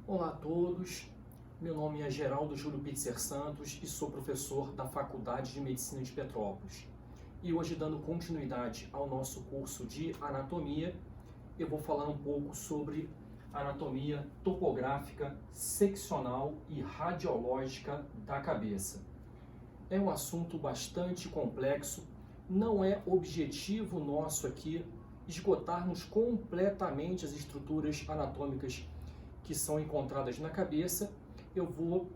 Olá a todos, meu nome é Geraldo Júlio Pitzer Santos e sou professor da Faculdade de Medicina de Petrópolis. E hoje, dando continuidade ao nosso curso de anatomia, eu vou falar um pouco sobre anatomia topográfica, seccional e radiológica da cabeça. É um assunto bastante complexo, não é objetivo nosso aqui esgotarmos completamente as estruturas anatômicas que são encontradas na cabeça. Eu vou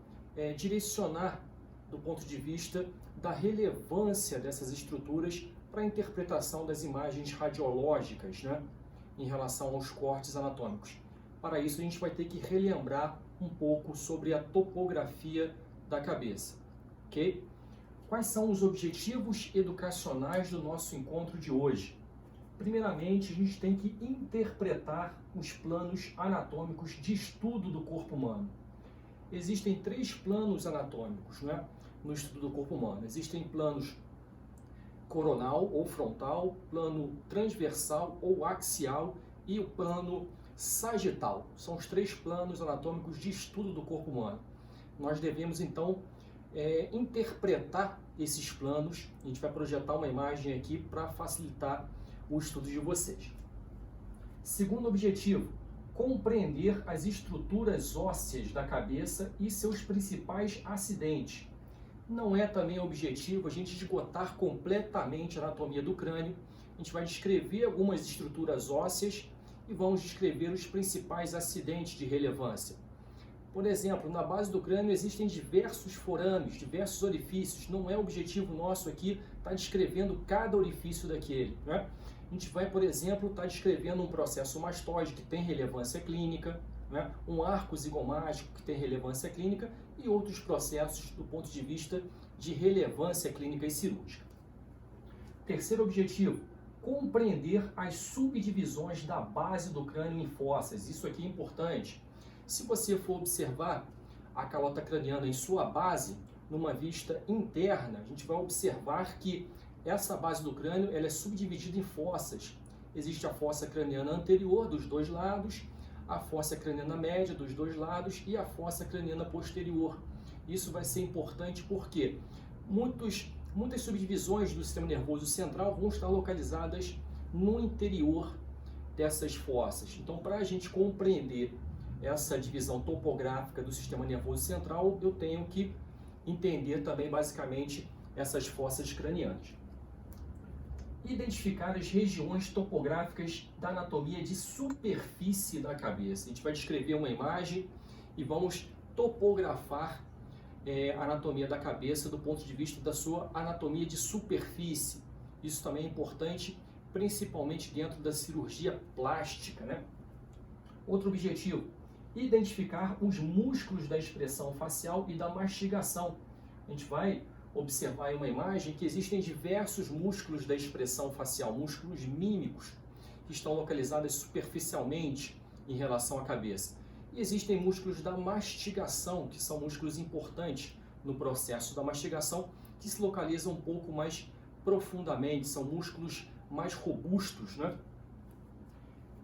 direcionar do ponto de vista da relevância dessas estruturas para a interpretação das imagens radiológicas, né, em relação aos cortes anatômicos. Para isso, a gente vai ter que relembrar um pouco sobre a topografia da cabeça, ok? Quais são os objetivos educacionais do nosso encontro de hoje? Primeiramente, a gente tem que interpretar os planos anatômicos de estudo do corpo humano. Existem 3 planos anatômicos, né, no estudo do corpo humano. Existem planos coronal ou frontal, plano transversal ou axial e o plano sagital. São os 3 planos anatômicos de estudo do corpo humano. Nós devemos, então, interpretar esses planos. A gente vai projetar uma imagem aqui para facilitar o estudo de vocês. Segundo objetivo, compreender as estruturas ósseas da cabeça e seus principais acidentes. Não é também objetivo a gente esgotar completamente a anatomia do crânio. A gente vai descrever algumas estruturas ósseas e vamos descrever os principais acidentes de relevância. Por exemplo, na base do crânio existem diversos forâmeos, diversos orifícios. Não é objetivo nosso aqui estar descrevendo cada orifício daquele, né? A gente vai, por exemplo, estar descrevendo um processo mastoide que tem relevância clínica, né? Um arco zigomático que tem relevância clínica e outros processos do ponto de vista de relevância clínica e cirúrgica. Terceiro objetivo, compreender as subdivisões da base do crânio em fossas. Isso aqui é importante. Se você for observar a calota craniana em sua base, numa vista interna, a gente vai observar que essa base do crânio ela é subdividida em fossas. Existe a fossa craniana anterior dos 2 lados, a fossa craniana média dos 2 lados e a fossa craniana posterior. Isso vai ser importante porque muitas subdivisões do sistema nervoso central vão estar localizadas no interior dessas fossas. Então, para a gente compreender essa divisão topográfica do sistema nervoso central, eu tenho que entender também, basicamente, essas fossas cranianas. Identificar as regiões topográficas da anatomia de superfície da cabeça. A gente vai descrever uma imagem e vamos topografar a anatomia da cabeça do ponto de vista da sua anatomia de superfície. Isso também é importante, principalmente dentro da cirurgia plástica, né? Outro objetivo, identificar os músculos da expressão facial e da mastigação. A gente vai observar em uma imagem que existem diversos músculos da expressão facial, músculos mímicos, que estão localizados superficialmente em relação à cabeça. E existem músculos da mastigação, que são músculos importantes no processo da mastigação, que se localizam um pouco mais profundamente, são músculos mais robustos, né?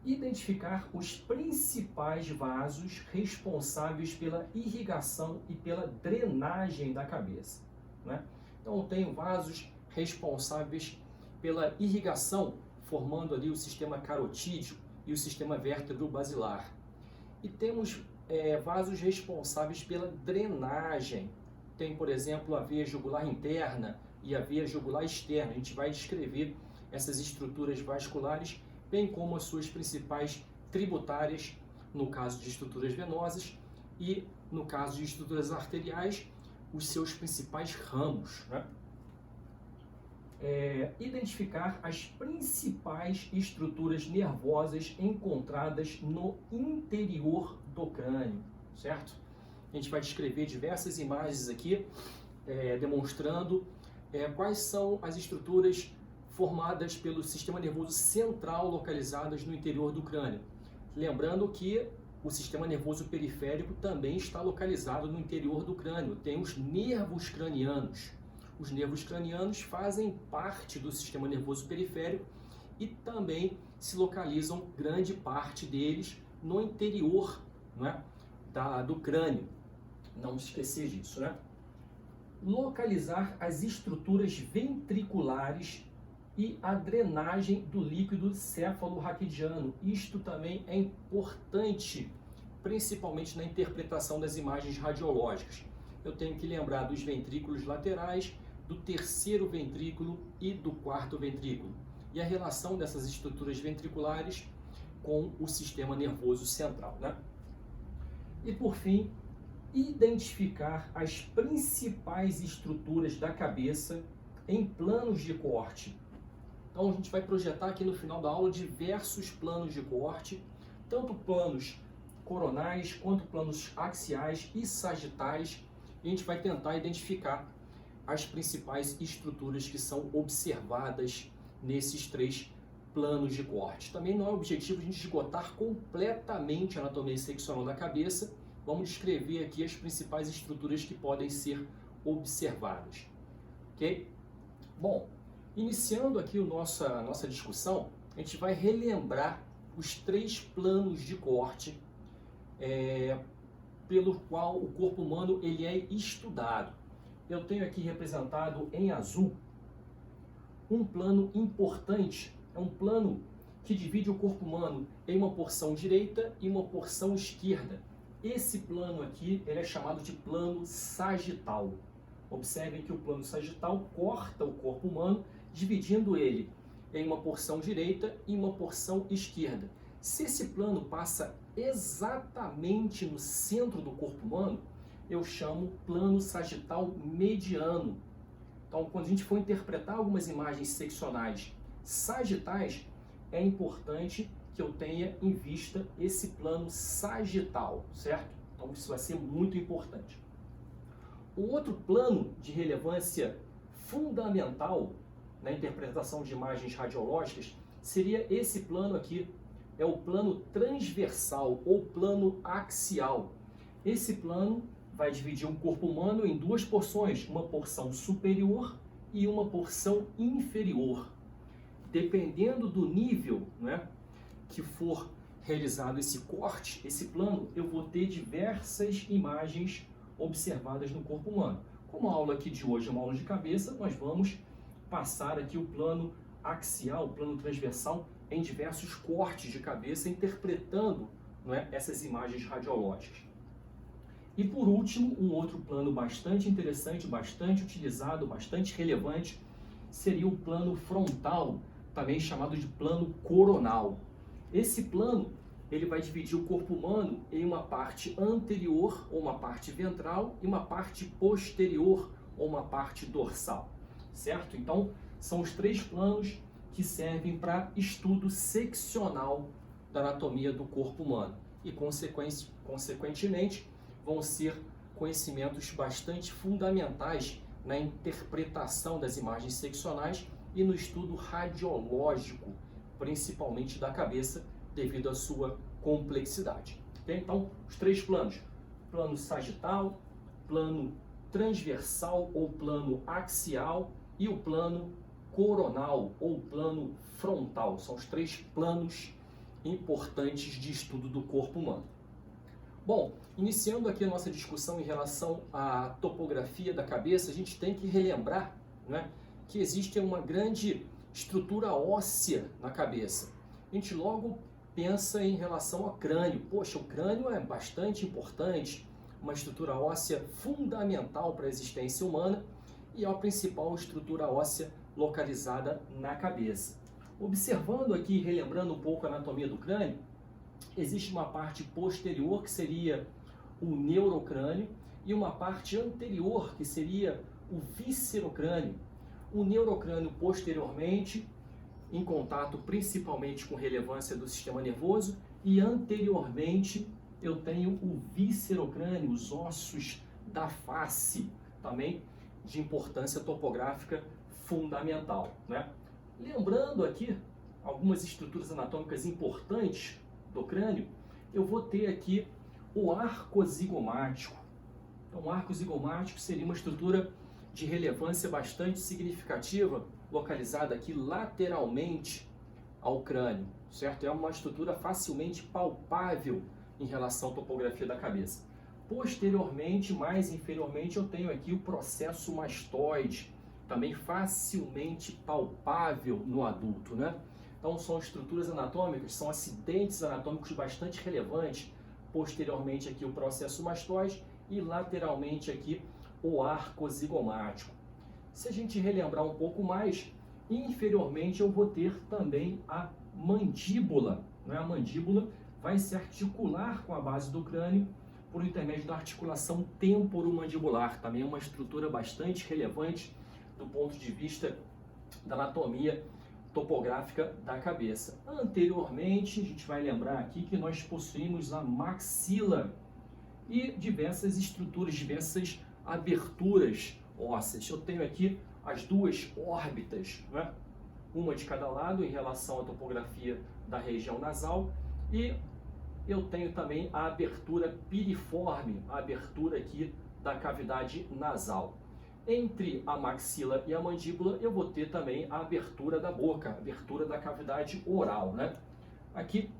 Identificar os principais vasos responsáveis pela irrigação e pela drenagem da cabeça, né? Então, eu tenho vasos responsáveis pela irrigação, formando ali o sistema carotídeo e o sistema vértebro-basilar. E temos vasos responsáveis pela drenagem. Tem, por exemplo, a veia jugular interna e a veia jugular externa. A gente vai descrever essas estruturas vasculares, bem como as suas principais tributárias, no caso de estruturas venosas, e no caso de estruturas arteriais, os seus principais ramos, né? Identificar as principais estruturas nervosas encontradas no interior do crânio, certo? A gente vai descrever diversas imagens aqui, demonstrando quais são as estruturas formadas pelo sistema nervoso central localizadas no interior do crânio. Lembrando que o sistema nervoso periférico também está localizado no interior do crânio. Tem os nervos cranianos. Os nervos cranianos fazem parte do sistema nervoso periférico e também se localizam grande parte deles no interior, não é? do crânio. Não esquecer disso, né? Localizar as estruturas ventriculares e a drenagem do líquido céfalo-raquidiano. Isto também é importante, principalmente na interpretação das imagens radiológicas. Eu tenho que lembrar dos ventrículos laterais, do terceiro ventrículo e do quarto ventrículo, e a relação dessas estruturas ventriculares com o sistema nervoso central, né? E por fim, identificar as principais estruturas da cabeça em planos de corte. Então a gente vai projetar aqui no final da aula diversos planos de corte, tanto planos coronais quanto planos axiais e sagitais, e a gente vai tentar identificar as principais estruturas que são observadas nesses 3 planos de corte. Também não é objetivo a gente esgotar completamente a anatomia seccional da cabeça. Vamos descrever aqui as principais estruturas que podem ser observadas, ok? Bom, iniciando aqui a nossa discussão, a gente vai relembrar os 3 planos de corte pelo qual o corpo humano ele é estudado. Eu tenho aqui representado em azul um plano importante, é um plano que divide o corpo humano em uma porção direita e uma porção esquerda. Esse plano aqui ele é chamado de plano sagital. Observem que o plano sagital corta o corpo humano, dividindo ele em uma porção direita e uma porção esquerda. Se esse plano passa exatamente no centro do corpo humano, eu chamo plano sagital mediano. Então, quando a gente for interpretar algumas imagens seccionais sagitais, é importante que eu tenha em vista esse plano sagital, certo? Então, isso vai ser muito importante. O outro plano de relevância fundamental na interpretação de imagens radiológicas seria esse plano aqui, é o plano transversal ou plano axial. Esse plano vai dividir o corpo humano em 2 porções, uma porção superior e uma porção inferior. Dependendo do nível, né, que for realizado esse corte, esse plano, eu vou ter diversas imagens observadas no corpo humano. Como a aula aqui de hoje é uma aula de cabeça, nós vamos passar aqui o plano axial, o plano transversal, em diversos cortes de cabeça, interpretando, não é, essas imagens radiológicas. E por último, um outro plano bastante interessante, bastante utilizado, bastante relevante, seria o plano frontal, também chamado de plano coronal. Esse plano, ele vai dividir o corpo humano em uma parte anterior, ou uma parte ventral, e uma parte posterior, ou uma parte dorsal, certo? Então, são os 3 planos que servem para estudo seccional da anatomia do corpo humano. E, consequentemente, vão ser conhecimentos bastante fundamentais na interpretação das imagens seccionais e no estudo radiológico, principalmente da cabeça, devido à sua complexidade. Okay? Então, os 3 planos: plano sagital, plano transversal ou plano axial e o plano coronal ou plano frontal. São os 3 planos importantes de estudo do corpo humano. Bom, iniciando aqui a nossa discussão em relação à topografia da cabeça, a gente tem que relembrar, né, que existe uma grande estrutura óssea na cabeça. A gente logo pensa em relação ao crânio. Poxa, o crânio é bastante importante, uma estrutura óssea fundamental para a existência humana e é a principal estrutura óssea localizada na cabeça. Observando aqui, relembrando um pouco a anatomia do crânio, existe uma parte posterior, que seria o neurocrânio, e uma parte anterior, que seria o viscerocrânio. O neurocrânio posteriormente, em contato principalmente com relevância do sistema nervoso, e anteriormente eu tenho o viscerocrânio, os ossos da face, também de importância topográfica fundamental, né? Lembrando aqui algumas estruturas anatômicas importantes do crânio, eu vou ter aqui o arco zigomático. Então, o arco zigomático seria uma estrutura de relevância bastante significativa, localizada aqui lateralmente ao crânio, certo? É uma estrutura facilmente palpável em relação à topografia da cabeça. Posteriormente, mais inferiormente, eu tenho aqui o processo mastoide, também facilmente palpável no adulto, né? Então são estruturas anatômicas, são acidentes anatômicos bastante relevantes. Posteriormente aqui o processo mastoide e lateralmente aqui o arco zigomático. Se a gente relembrar um pouco mais, inferiormente eu vou ter também a mandíbula, né? A mandíbula vai se articular com a base do crânio por intermédio da articulação temporomandibular, também é uma estrutura bastante relevante do ponto de vista da anatomia topográfica da cabeça. Anteriormente, a gente vai lembrar aqui que nós possuímos a maxila e diversas estruturas, diversas aberturas ósseas. Eu tenho aqui as duas órbitas, né? Uma de cada lado em relação à topografia da região nasal, e eu tenho também a abertura piriforme, a abertura aqui da cavidade nasal. Entre a maxila e a mandíbula eu vou ter também a abertura da boca, a abertura da cavidade oral, né? Aqui,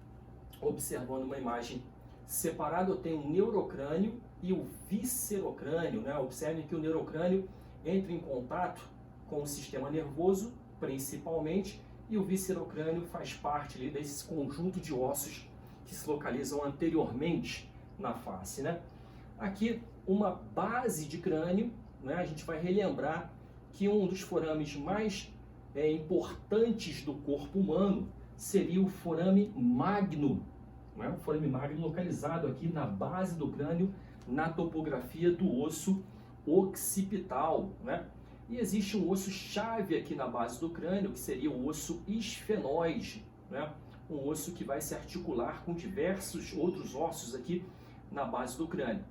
observando uma imagem separada, eu tenho o neurocrânio e o viscerocrânio, né? Observem que o neurocrânio entra em contato com o sistema nervoso, principalmente, e o viscerocrânio faz parte ali desse conjunto de ossos que se localizam anteriormente na face, né? Aqui, uma base de crânio, né? A gente vai relembrar que um dos forames mais importantes do corpo humano seria o forame magno, né? O forame magno localizado aqui na base do crânio, na topografia do osso occipital, né? E existe um osso chave aqui na base do crânio, que seria o osso esfenoide, né? Um osso que vai se articular com diversos outros ossos aqui na base do crânio.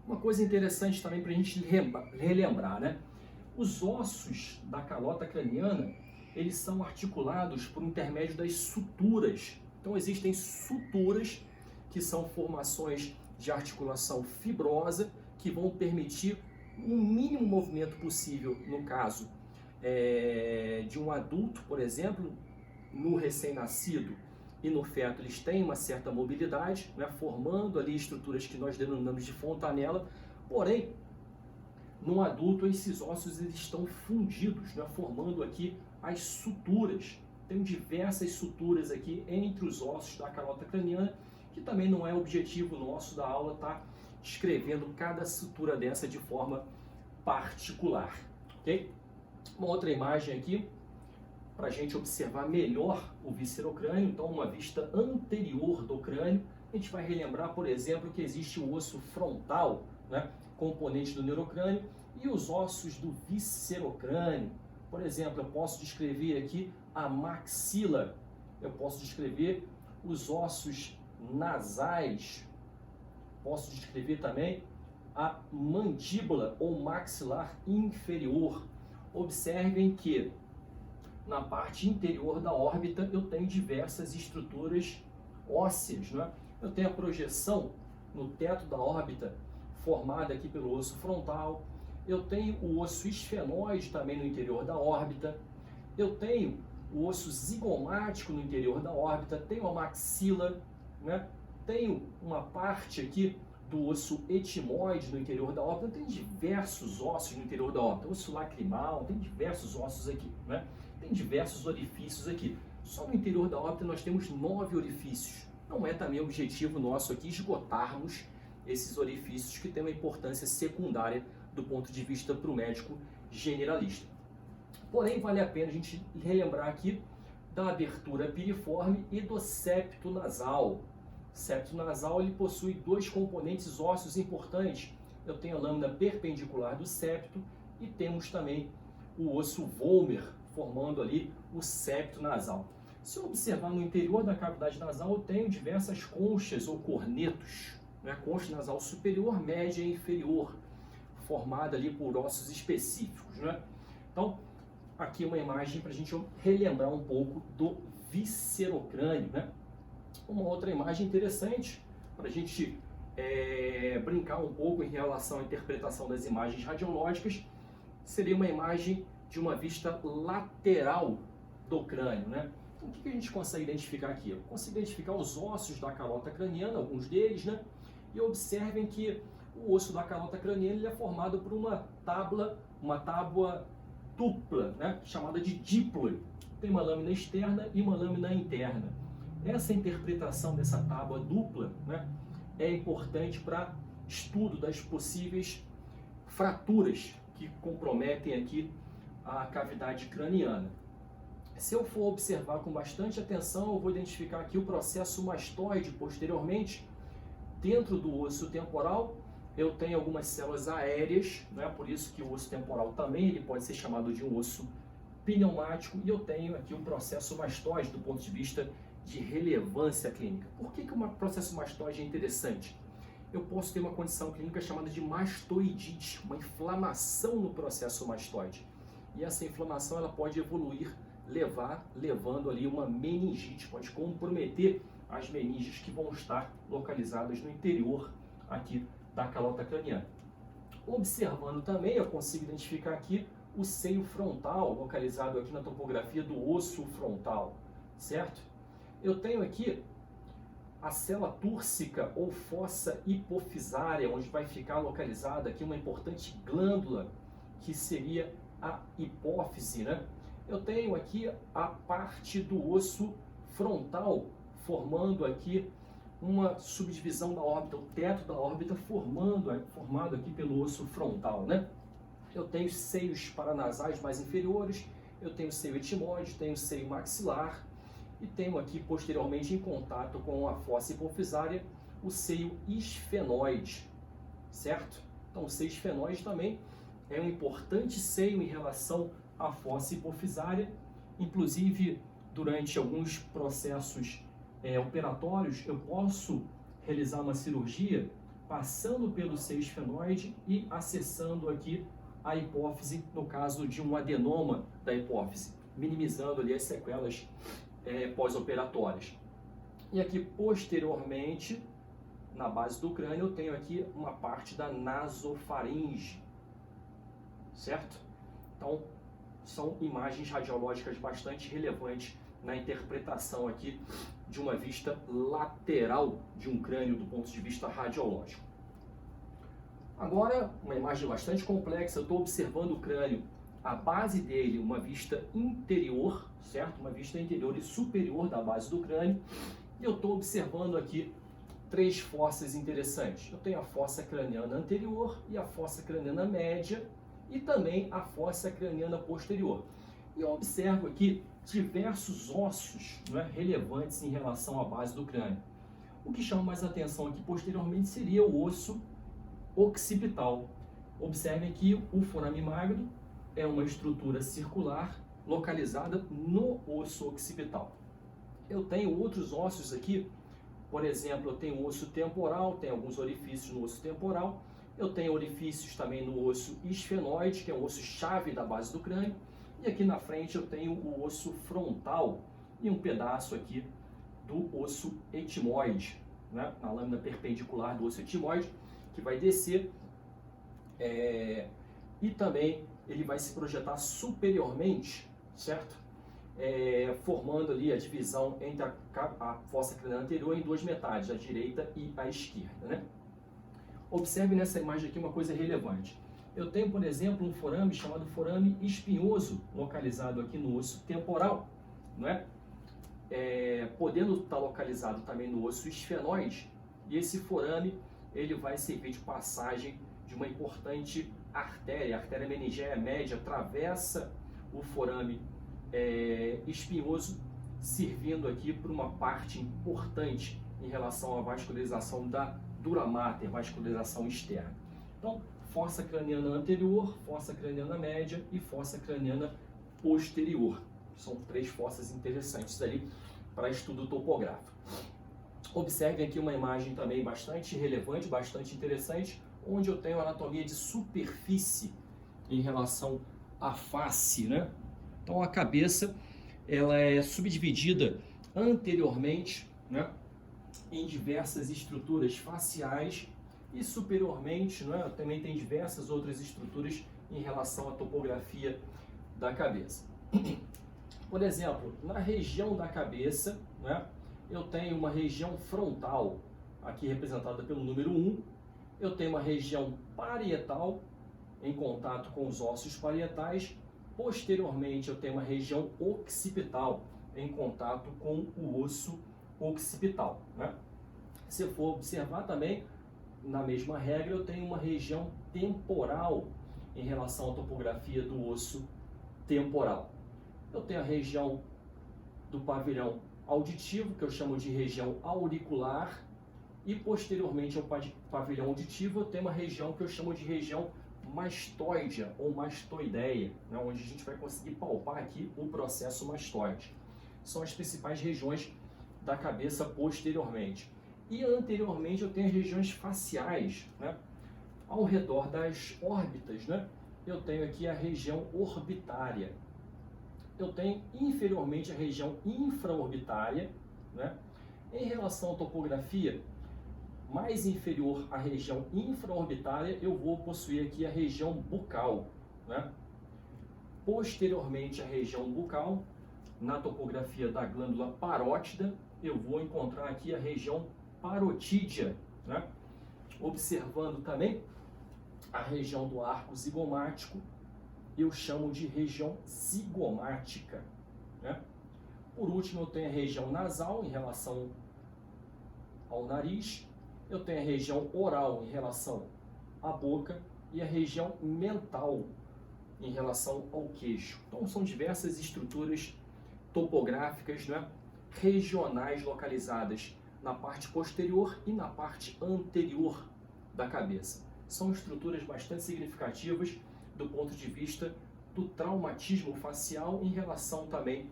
Uma coisa interessante também para a gente relembrar, né? Os ossos da calota craniana, eles são articulados por intermédio das suturas. Então existem suturas que são formações de articulação fibrosa que vão permitir o mínimo movimento possível, no caso de um adulto, por exemplo, no recém-nascido e no feto eles têm uma certa mobilidade, né, formando ali estruturas que nós denominamos de fontanela, porém, no adulto esses ossos eles estão fundidos, né, formando aqui as suturas. Tem diversas suturas aqui entre os ossos da calota craniana, que também não é objetivo nosso da aula estar descrevendo cada sutura dessa de forma particular, ok? Uma outra imagem aqui, para a gente observar melhor o viscerocrânio, então uma vista anterior do crânio, a gente vai relembrar, por exemplo, que existe o osso frontal, né, componente do neurocrânio, e os ossos do viscerocrânio. Por exemplo, eu posso descrever aqui a maxila, eu posso descrever os ossos nasais, posso descrever também a mandíbula ou maxilar inferior. Observem que na parte interior da órbita eu tenho diversas estruturas ósseas, né? Eu tenho a projeção no teto da órbita formada aqui pelo osso frontal, eu tenho o osso esfenoide também no interior da órbita, eu tenho o osso zigomático no interior da órbita, tenho a maxila, né? Tenho uma parte aqui do osso etimoide no interior da órbita, tem diversos ossos no interior da órbita, osso lacrimal, tem diversos ossos aqui, né? Tem diversos orifícios aqui. Só no interior da órbita nós temos 9 orifícios. Não é também objetivo nosso aqui esgotarmos esses orifícios que têm uma importância secundária do ponto de vista para o médico generalista. Porém, vale a pena a gente relembrar aqui da abertura piriforme e do septo nasal. O septo nasal ele possui dois componentes ósseos importantes. Eu tenho a lâmina perpendicular do septo e temos também o osso vomer, formando ali o septo nasal. Se eu observar no interior da cavidade nasal, eu tenho diversas conchas ou cornetos, né? Concha nasal superior, média e inferior, formada ali por ossos específicos, né? Então, aqui uma imagem para a gente relembrar um pouco do viscerocrânio, né? Uma outra imagem interessante para a gente brincar um pouco em relação à interpretação das imagens radiológicas seria uma imagem de uma vista lateral do crânio, né? Então, o que a gente consegue identificar aqui? Eu consigo identificar os ossos da calota craniana, alguns deles, né? E observem que o osso da calota craniana ele é formado por uma tábua dupla, né? Chamada de díploide. Tem uma lâmina externa e uma lâmina interna. Essa interpretação dessa tábua dupla, né, é importante para estudo das possíveis fraturas que comprometem aqui a cavidade craniana. Se eu for observar com bastante atenção, eu vou identificar aqui o processo mastoide posteriormente. Dentro do osso temporal, eu tenho algumas células aéreas, né? Por isso que o osso temporal também ele pode ser chamado de um osso pneumático, e eu tenho aqui um processo mastoide do ponto de vista de relevância clínica. Por que um processo mastoide é interessante? Eu posso ter uma condição clínica chamada de mastoidite, uma inflamação no processo mastoide. E essa inflamação ela pode evoluir, levando ali uma meningite, pode comprometer as meninges que vão estar localizadas no interior aqui da calota craniana. Observando também, eu consigo identificar aqui o seio frontal, localizado aqui na topografia do osso frontal, certo? Eu tenho aqui a célula túrcica ou fossa hipofisária, onde vai ficar localizada aqui uma importante glândula, que seria a hipófise, né? Eu tenho aqui a parte do osso frontal, formando aqui uma subdivisão da órbita, o teto da órbita formado aqui pelo osso frontal, né? Eu tenho seios paranasais mais inferiores, eu tenho seio etimoide, tenho seio maxilar e tenho aqui posteriormente em contato com a fossa hipofisária o seio esfenoide, certo? Então o seio esfenoide também é um importante seio em relação à fossa hipofisária, inclusive durante alguns processos operatórios eu posso realizar uma cirurgia passando pelo seio esfenoide e acessando aqui a hipófise, no caso de um adenoma da hipófise, minimizando ali as sequelas pós-operatórias. E aqui posteriormente, na base do crânio, eu tenho aqui uma parte da nasofaringe, certo? Então, são imagens radiológicas bastante relevantes na interpretação aqui de uma vista lateral de um crânio do ponto de vista radiológico. Agora, uma imagem bastante complexa, eu estou observando o crânio, a base dele, uma vista interior, certo? Uma vista interior e superior da base do crânio, e eu estou observando aqui três fossas interessantes. Eu tenho a fossa craniana anterior e a fossa craniana média, e também a fossa craniana posterior. E eu observo aqui diversos ossos, né, relevantes em relação à base do crânio. O que chama mais atenção aqui posteriormente seria o osso occipital. Observem que o forame magro é uma estrutura circular localizada no osso occipital. Eu tenho outros ossos aqui, por exemplo, eu tenho o osso temporal, tem alguns orifícios no osso temporal, eu tenho orifícios também no osso esfenoide, que é o osso-chave da base do crânio, e aqui na frente eu tenho o osso frontal e um pedaço aqui do osso etimoide, né, na lâmina perpendicular do osso etimoide, que vai descer e também ele vai se projetar superiormente, certo? Formando ali a divisão entre a fossa craniana anterior em duas metades, a direita e a esquerda, né? Observe nessa imagem aqui uma coisa relevante. Eu tenho, por exemplo, um forame chamado forame espinhoso, localizado aqui no osso temporal, não é? Podendo estar localizado também no osso esfenoide, e esse forame ele vai servir de passagem de uma importante artéria, a artéria meningéia média, atravessa o forame espinhoso, servindo aqui para uma parte importante em relação à vascularização da dura mater, vascularização externa. Então, fossa craniana anterior, fossa craniana média e fossa craniana posterior. São três fossas interessantes ali para estudo topográfico. Observem aqui uma imagem também bastante relevante, bastante interessante, onde eu tenho anatomia de superfície em relação à face, né? Então a cabeça ela é subdividida anteriormente, né, em diversas estruturas faciais e superiormente, né, também tem diversas outras estruturas em relação à topografia da cabeça. Por exemplo, na região da cabeça, né, eu tenho uma região frontal, aqui representada pelo número 1, eu tenho uma região parietal, em contato com os ossos parietais, posteriormente eu tenho uma região occipital, em contato com o osso occipital, né? Se for observar também, na mesma regra, eu tenho uma região temporal em relação à topografia do osso temporal. Eu tenho a região do pavilhão auditivo, que eu chamo de região auricular, e posteriormente ao pavilhão auditivo eu tenho uma região que eu chamo de região mastoidea ou mastoideia, né, onde a gente vai conseguir palpar aqui o processo mastoide. São as principais regiões da cabeça posteriormente. E anteriormente eu tenho as regiões faciais, né, ao redor das órbitas, né, eu tenho aqui a região orbitária. Eu tenho inferiormente a região infraorbitária, né. Em relação à topografia, mais inferior à região infraorbitária, eu vou possuir aqui a região bucal, né? Posteriormente à região bucal, na topografia da glândula parótida, eu vou encontrar aqui a região parotídea, né? Observando também a região do arco zigomático, eu chamo de região zigomática, né? Por último, eu tenho a região nasal em relação ao nariz, eu tenho a região oral em relação à boca e a região mental em relação ao queixo. Então são diversas estruturas topográficas, né, regionais localizadas na parte posterior e na parte anterior da cabeça. São estruturas bastante significativas do ponto de vista do traumatismo facial em relação também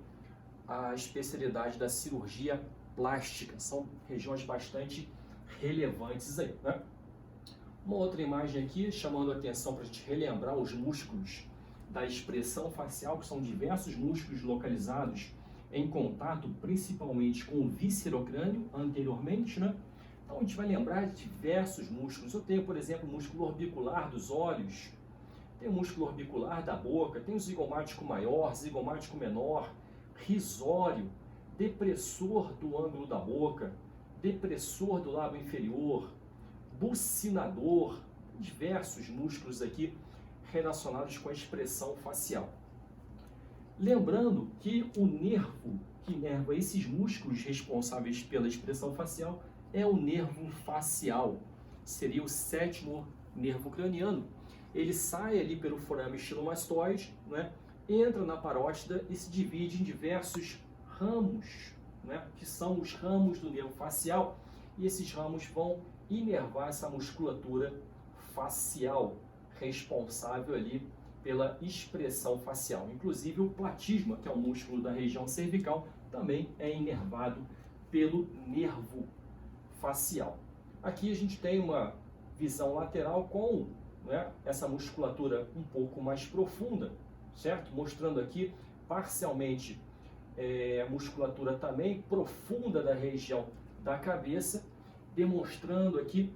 à especialidade da cirurgia plástica. São regiões bastante relevantes aí, né? Uma outra imagem aqui chamando a atenção para a gente relembrar os músculos da expressão facial, que são diversos músculos localizados em contato principalmente com o viscerocrânio anteriormente, né? Então a gente vai lembrar de diversos músculos. Eu tenho, por exemplo, o músculo orbicular dos olhos, tenho o músculo orbicular da boca, tenho o zigomático maior, zigomático menor, risório, depressor do ângulo da boca, depressor do lábio inferior, bucinador, diversos músculos aqui relacionados com a expressão facial. Lembrando que o nervo que inerva esses músculos responsáveis pela expressão facial é o nervo facial, seria o 7º nervo craniano. Ele sai ali pelo forame estilomastoide, né, entra na parótida e se divide em diversos ramos, né, que são os ramos do nervo facial, e esses ramos vão inervar essa musculatura facial responsável ali pela expressão facial. Inclusive o platisma, que é o músculo da região cervical, também é inervado pelo nervo facial. Aqui a gente tem uma visão lateral com, né, essa musculatura um pouco mais profunda, certo? Mostrando aqui parcialmente a musculatura também profunda da região da cabeça, demonstrando aqui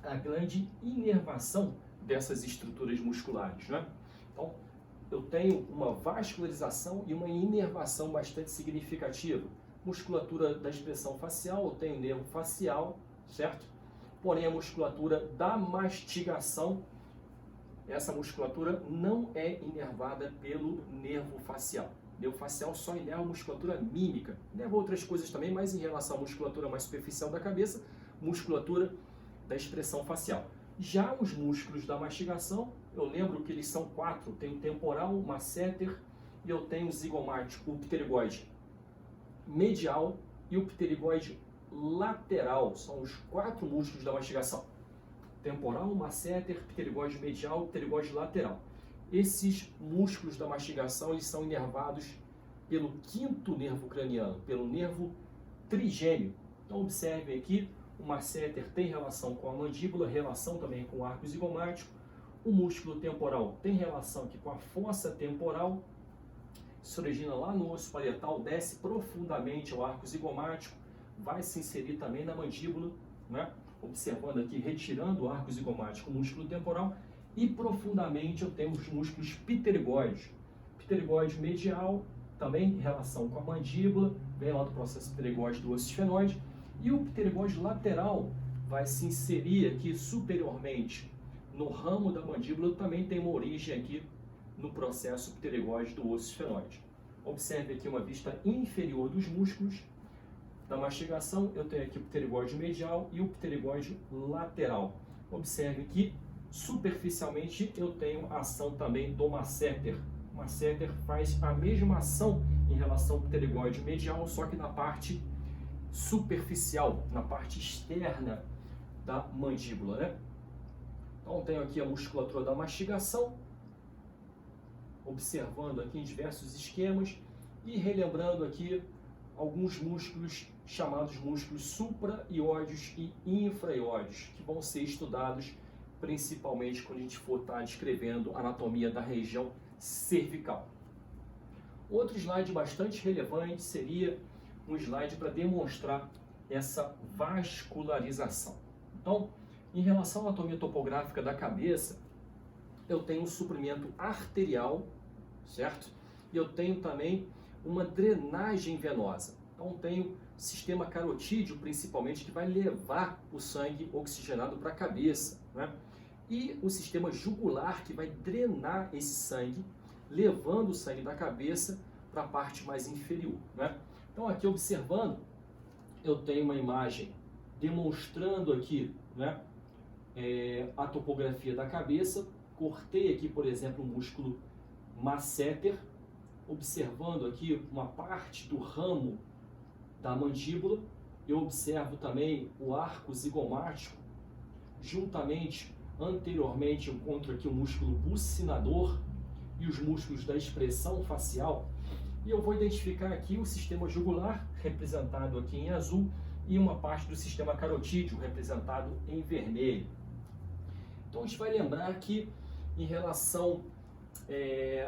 a grande inervação dessas estruturas musculares, né? Então, eu tenho uma vascularização e uma inervação bastante significativa. Musculatura da expressão facial, eu tenho nervo facial, certo? Porém, a musculatura da mastigação, essa musculatura não é inervada pelo nervo facial. O nervo facial só inerva a musculatura mímica. Inerva outras coisas também, mas em relação à musculatura mais superficial da cabeça, musculatura da expressão facial. Já os músculos da mastigação, eu lembro que eles são 4. Tem o temporal, o masseter e eu tenho o zigomático, o pterygoide medial e o pterygoide lateral. São os 4 músculos da mastigação. Temporal, masseter, pterygoide medial e pterygoide lateral. Esses músculos da mastigação eles são inervados pelo 5º nervo craniano, pelo nervo trigêmeo. Então observem aqui, o masseter tem relação com a mandíbula, relação também com o arco zigomático. O músculo temporal tem relação aqui com a fossa temporal, se origina lá no osso parietal, desce profundamente ao arco zigomático, vai se inserir também na mandíbula, né? Observando aqui, retirando o arco zigomático, o músculo temporal, e profundamente eu tenho os músculos pterygoides. Pterygoide medial também em relação com a mandíbula, vem lá do processo pterigóide do osso esfenoide, e o pterigóide lateral vai se inserir aqui superiormente no ramo da mandíbula, também tem uma origem aqui no processo pterigóide do osso esfenoide. Observe aqui uma vista inferior dos músculos da mastigação, eu tenho aqui o pterigóide medial e o pterigóide lateral. Observe que superficialmente eu tenho a ação também do masseter. O masseter faz a mesma ação em relação ao pterigóide medial, só que na parte superficial, na parte externa da mandíbula, né? Então tenho aqui a musculatura da mastigação, observando aqui em diversos esquemas e relembrando aqui alguns músculos chamados músculos supraioides e infraioides, que vão ser estudados principalmente quando a gente for estar descrevendo a anatomia da região cervical. Outro slide bastante relevante seria um slide para demonstrar essa vascularização. Então, em relação à anatomia topográfica da cabeça, eu tenho um suprimento arterial, certo? E eu tenho também uma drenagem venosa. Então, tenho o sistema carotídeo, principalmente, que vai levar o sangue oxigenado para a cabeça, né? E o sistema jugular, que vai drenar esse sangue, levando o sangue da cabeça para a parte mais inferior, né? Então, aqui observando, eu tenho uma imagem demonstrando aqui, né, a topografia da cabeça. Cortei aqui, por exemplo, o músculo masseter, observando aqui uma parte do ramo da mandíbula. Eu observo também o arco zigomático, juntamente, anteriormente, eu encontro aqui o músculo bucinador e os músculos da expressão facial. E eu vou identificar aqui o sistema jugular, representado aqui em azul, e uma parte do sistema carotídeo, representado em vermelho. Então a gente vai lembrar que, em relação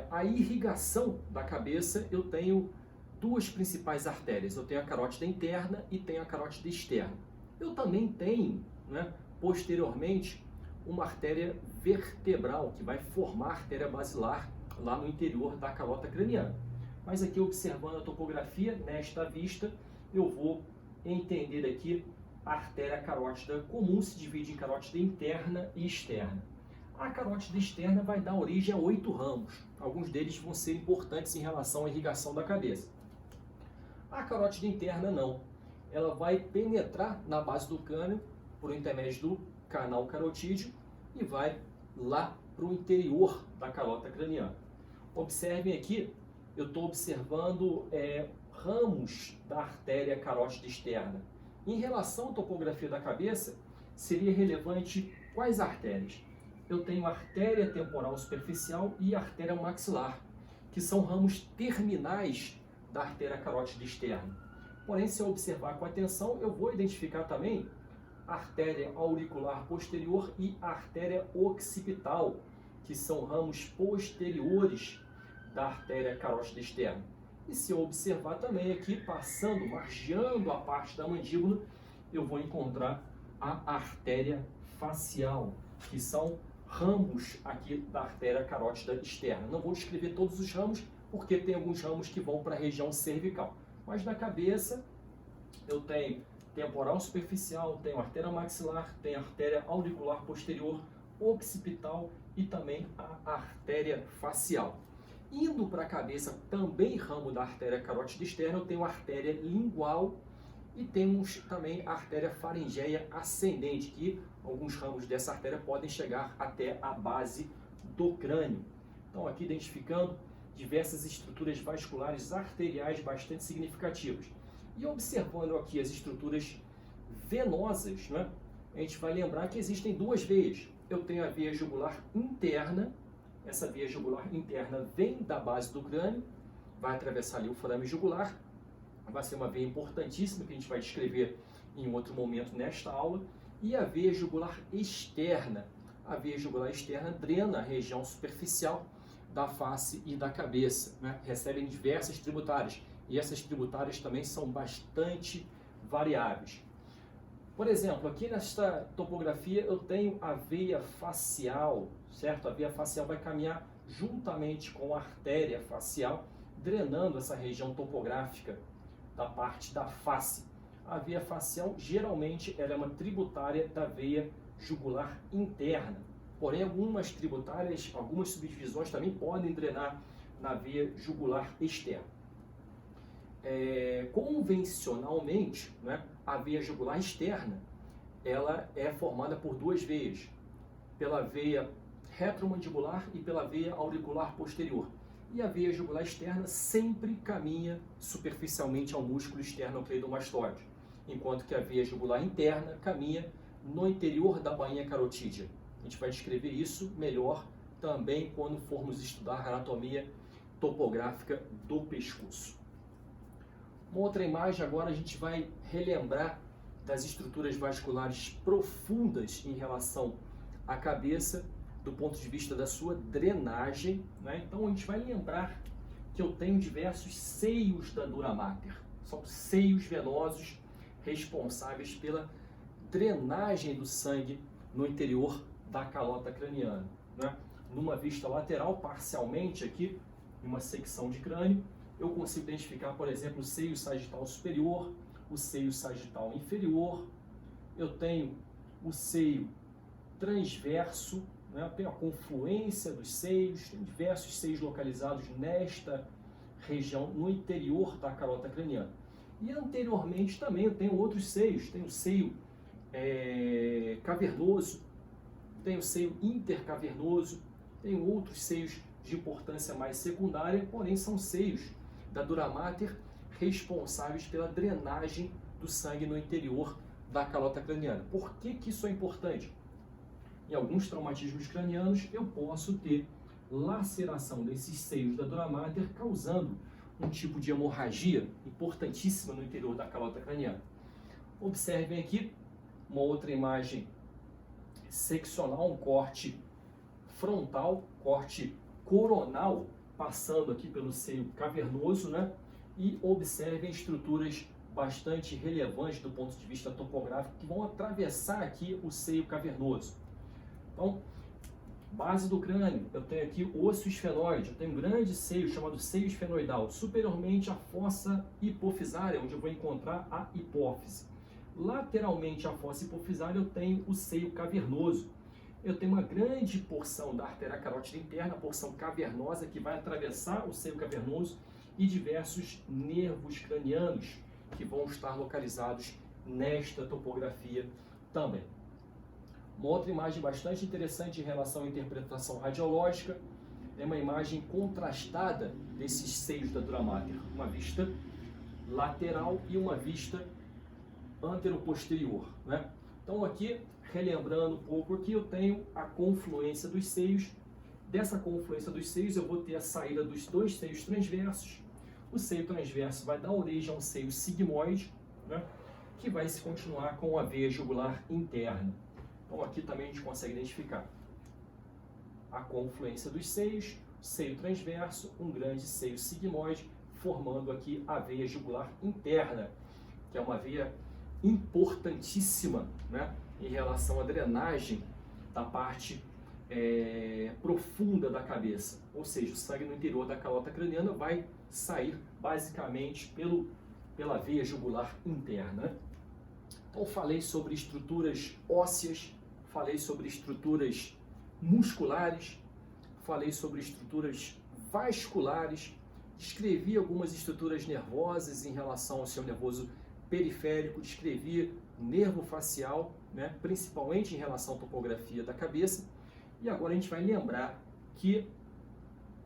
à irrigação da cabeça, eu tenho duas principais artérias. Eu tenho a carótida interna e tenho a carótida externa. Eu também tenho, né, posteriormente, uma artéria vertebral, que vai formar a artéria basilar lá no interior da calota craniana. Mas aqui, observando a topografia, nesta vista, eu vou entender aqui a artéria carótida comum se divide em carótida interna e externa. A carótida externa vai dar origem a 8 ramos. Alguns deles vão ser importantes em relação à irrigação da cabeça. A carótida interna não. Ela vai penetrar na base do crânio por intermédio do canal carotídeo e vai lá para o interior da calota craniana. Observem aqui, eu estou observando ramos da artéria carótida externa. Em relação à topografia da cabeça, seria relevante quais artérias? Eu tenho a artéria temporal superficial e a artéria maxilar, que são ramos terminais da artéria carótida externa. Porém, se eu observar com atenção, eu vou identificar também a artéria auricular posterior e a artéria occipital, que são ramos posteriores da artéria carótida externa. E se eu observar também aqui, passando, margeando a parte da mandíbula, eu vou encontrar a artéria facial, que são ramos aqui da artéria carótida externa. Não vou descrever todos os ramos, porque tem alguns ramos que vão para a região cervical. Mas na cabeça, eu tenho temporal superficial, tenho artéria maxilar, tenho artéria auricular posterior, occipital e também a artéria facial. Indo para a cabeça, também ramo da artéria carótida externa, eu tenho a artéria lingual e temos também a artéria faringeia ascendente, que alguns ramos dessa artéria podem chegar até a base do crânio. Então, aqui identificando diversas estruturas vasculares arteriais bastante significativas. E observando aqui as estruturas venosas, né, a gente vai lembrar que existem duas veias. Eu tenho a veia jugular interna. Essa veia jugular interna vem da base do crânio, vai atravessar ali o forame jugular, vai ser uma veia importantíssima que a gente vai descrever em outro momento nesta aula. E a veia jugular externa. A veia jugular externa drena a região superficial da face e da cabeça, né? Recebem diversas tributárias, e essas tributárias também são bastante variáveis. Por exemplo, aqui nesta topografia eu tenho a veia facial, certo? A veia facial vai caminhar juntamente com a artéria facial drenando essa região topográfica da parte da face. A veia facial, geralmente, ela é uma tributária da veia jugular interna. Porém, algumas tributárias, algumas subdivisões também podem drenar na veia jugular externa. Convencionalmente, né, a veia jugular externa, ela é formada por duas veias, pela veia retromandibular e pela veia auricular posterior. E a veia jugular externa sempre caminha superficialmente ao músculo esternocleidomastoide, enquanto que a veia jugular interna caminha no interior da bainha carotídea. A gente vai descrever isso melhor também quando formos estudar a anatomia topográfica do pescoço. Uma outra imagem agora a gente vai relembrar das estruturas vasculares profundas em relação à cabeça, do ponto de vista da sua drenagem, né? Então a gente vai lembrar que eu tenho diversos seios da dura mater. São seios venosos responsáveis pela drenagem do sangue no interior da calota craniana, né? Numa vista lateral, parcialmente aqui, em uma secção de crânio, eu consigo identificar, por exemplo, o seio sagital superior, o seio sagital inferior, eu tenho o seio transverso, né? Eu tenho a confluência dos seios, tem diversos seios localizados nesta região, no interior da calota craniana. E anteriormente também eu tenho outros seios, tenho o seio cavernoso, tenho o seio intercavernoso, tenho outros seios de importância mais secundária, porém são seios da dura mater responsáveis pela drenagem do sangue no interior da calota craniana. Por que isso é importante? Em alguns traumatismos cranianos eu posso ter laceração desses seios da dura mater, causando um tipo de hemorragia importantíssima no interior da calota craniana. Observem aqui uma outra imagem seccional, um corte frontal, corte coronal, passando aqui pelo seio cavernoso, né? E observem estruturas bastante relevantes do ponto de vista topográfico que vão atravessar aqui o seio cavernoso. Então, base do crânio, eu tenho aqui o osso esfenoide, eu tenho um grande seio chamado seio esfenoidal, superiormente a fossa hipofisária, onde eu vou encontrar a hipófise. Lateralmente à fossa hipofisária eu tenho o seio cavernoso. Eu tenho uma grande porção da artéria carótida interna, a porção cavernosa, que vai atravessar o seio cavernoso, e diversos nervos cranianos que vão estar localizados nesta topografia também. Uma outra imagem bastante interessante em relação à interpretação radiológica é uma imagem contrastada desses seios da dura mater, uma vista lateral e uma vista anteroposterior, né? Então aqui, relembrando um pouco, aqui eu tenho a confluência dos seios. Dessa confluência dos seios eu vou ter a saída dos dois seios transversos. O seio transverso vai dar origem a um seio sigmoide, né? Que vai se continuar com a veia jugular interna. Então aqui também a gente consegue identificar a confluência dos seios, seio transverso, um grande seio sigmoide, formando aqui a veia jugular interna, que é uma veia importantíssima, né, em relação à drenagem da parte profunda da cabeça. Ou seja, o sangue no interior da calota craniana vai sair basicamente pela veia jugular interna. Então falei sobre estruturas ósseas, falei sobre estruturas musculares, falei sobre estruturas vasculares, descrevi algumas estruturas nervosas em relação ao sistema nervoso periférico, descrevi nervo facial, né, principalmente em relação à topografia da cabeça. E agora a gente vai lembrar que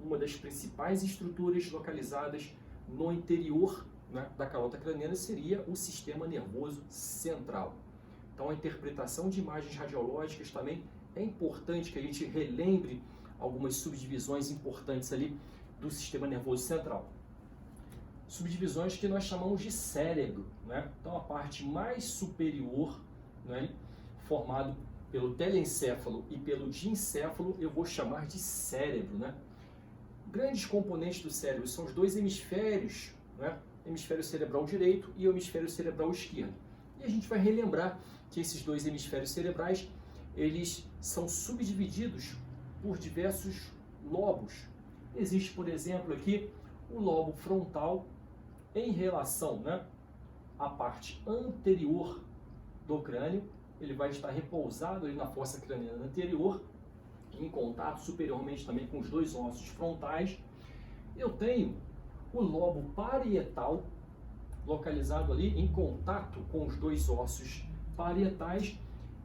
uma das principais estruturas localizadas no interior, né, da calota craniana seria o sistema nervoso central. Então a interpretação de imagens radiológicas também é importante que a gente relembre algumas subdivisões importantes ali do sistema nervoso central. Subdivisões que nós chamamos de cérebro, né? Então a parte mais superior, né, formado pelo telencéfalo e pelo diencéfalo, eu vou chamar de cérebro, né? Grandes componentes do cérebro são os dois hemisférios, né? Hemisfério cerebral direito e o hemisfério cerebral esquerdo. E a gente vai relembrar que esses dois hemisférios cerebrais, eles são subdivididos por diversos lobos. Existe, por exemplo, aqui o lobo frontal em relação, né, à parte anterior do crânio. Ele vai estar repousado ali na fossa craniana anterior, em contato superiormente também com os dois ossos frontais. Eu tenho o lobo parietal, localizado ali em contato com os dois ossos parietais,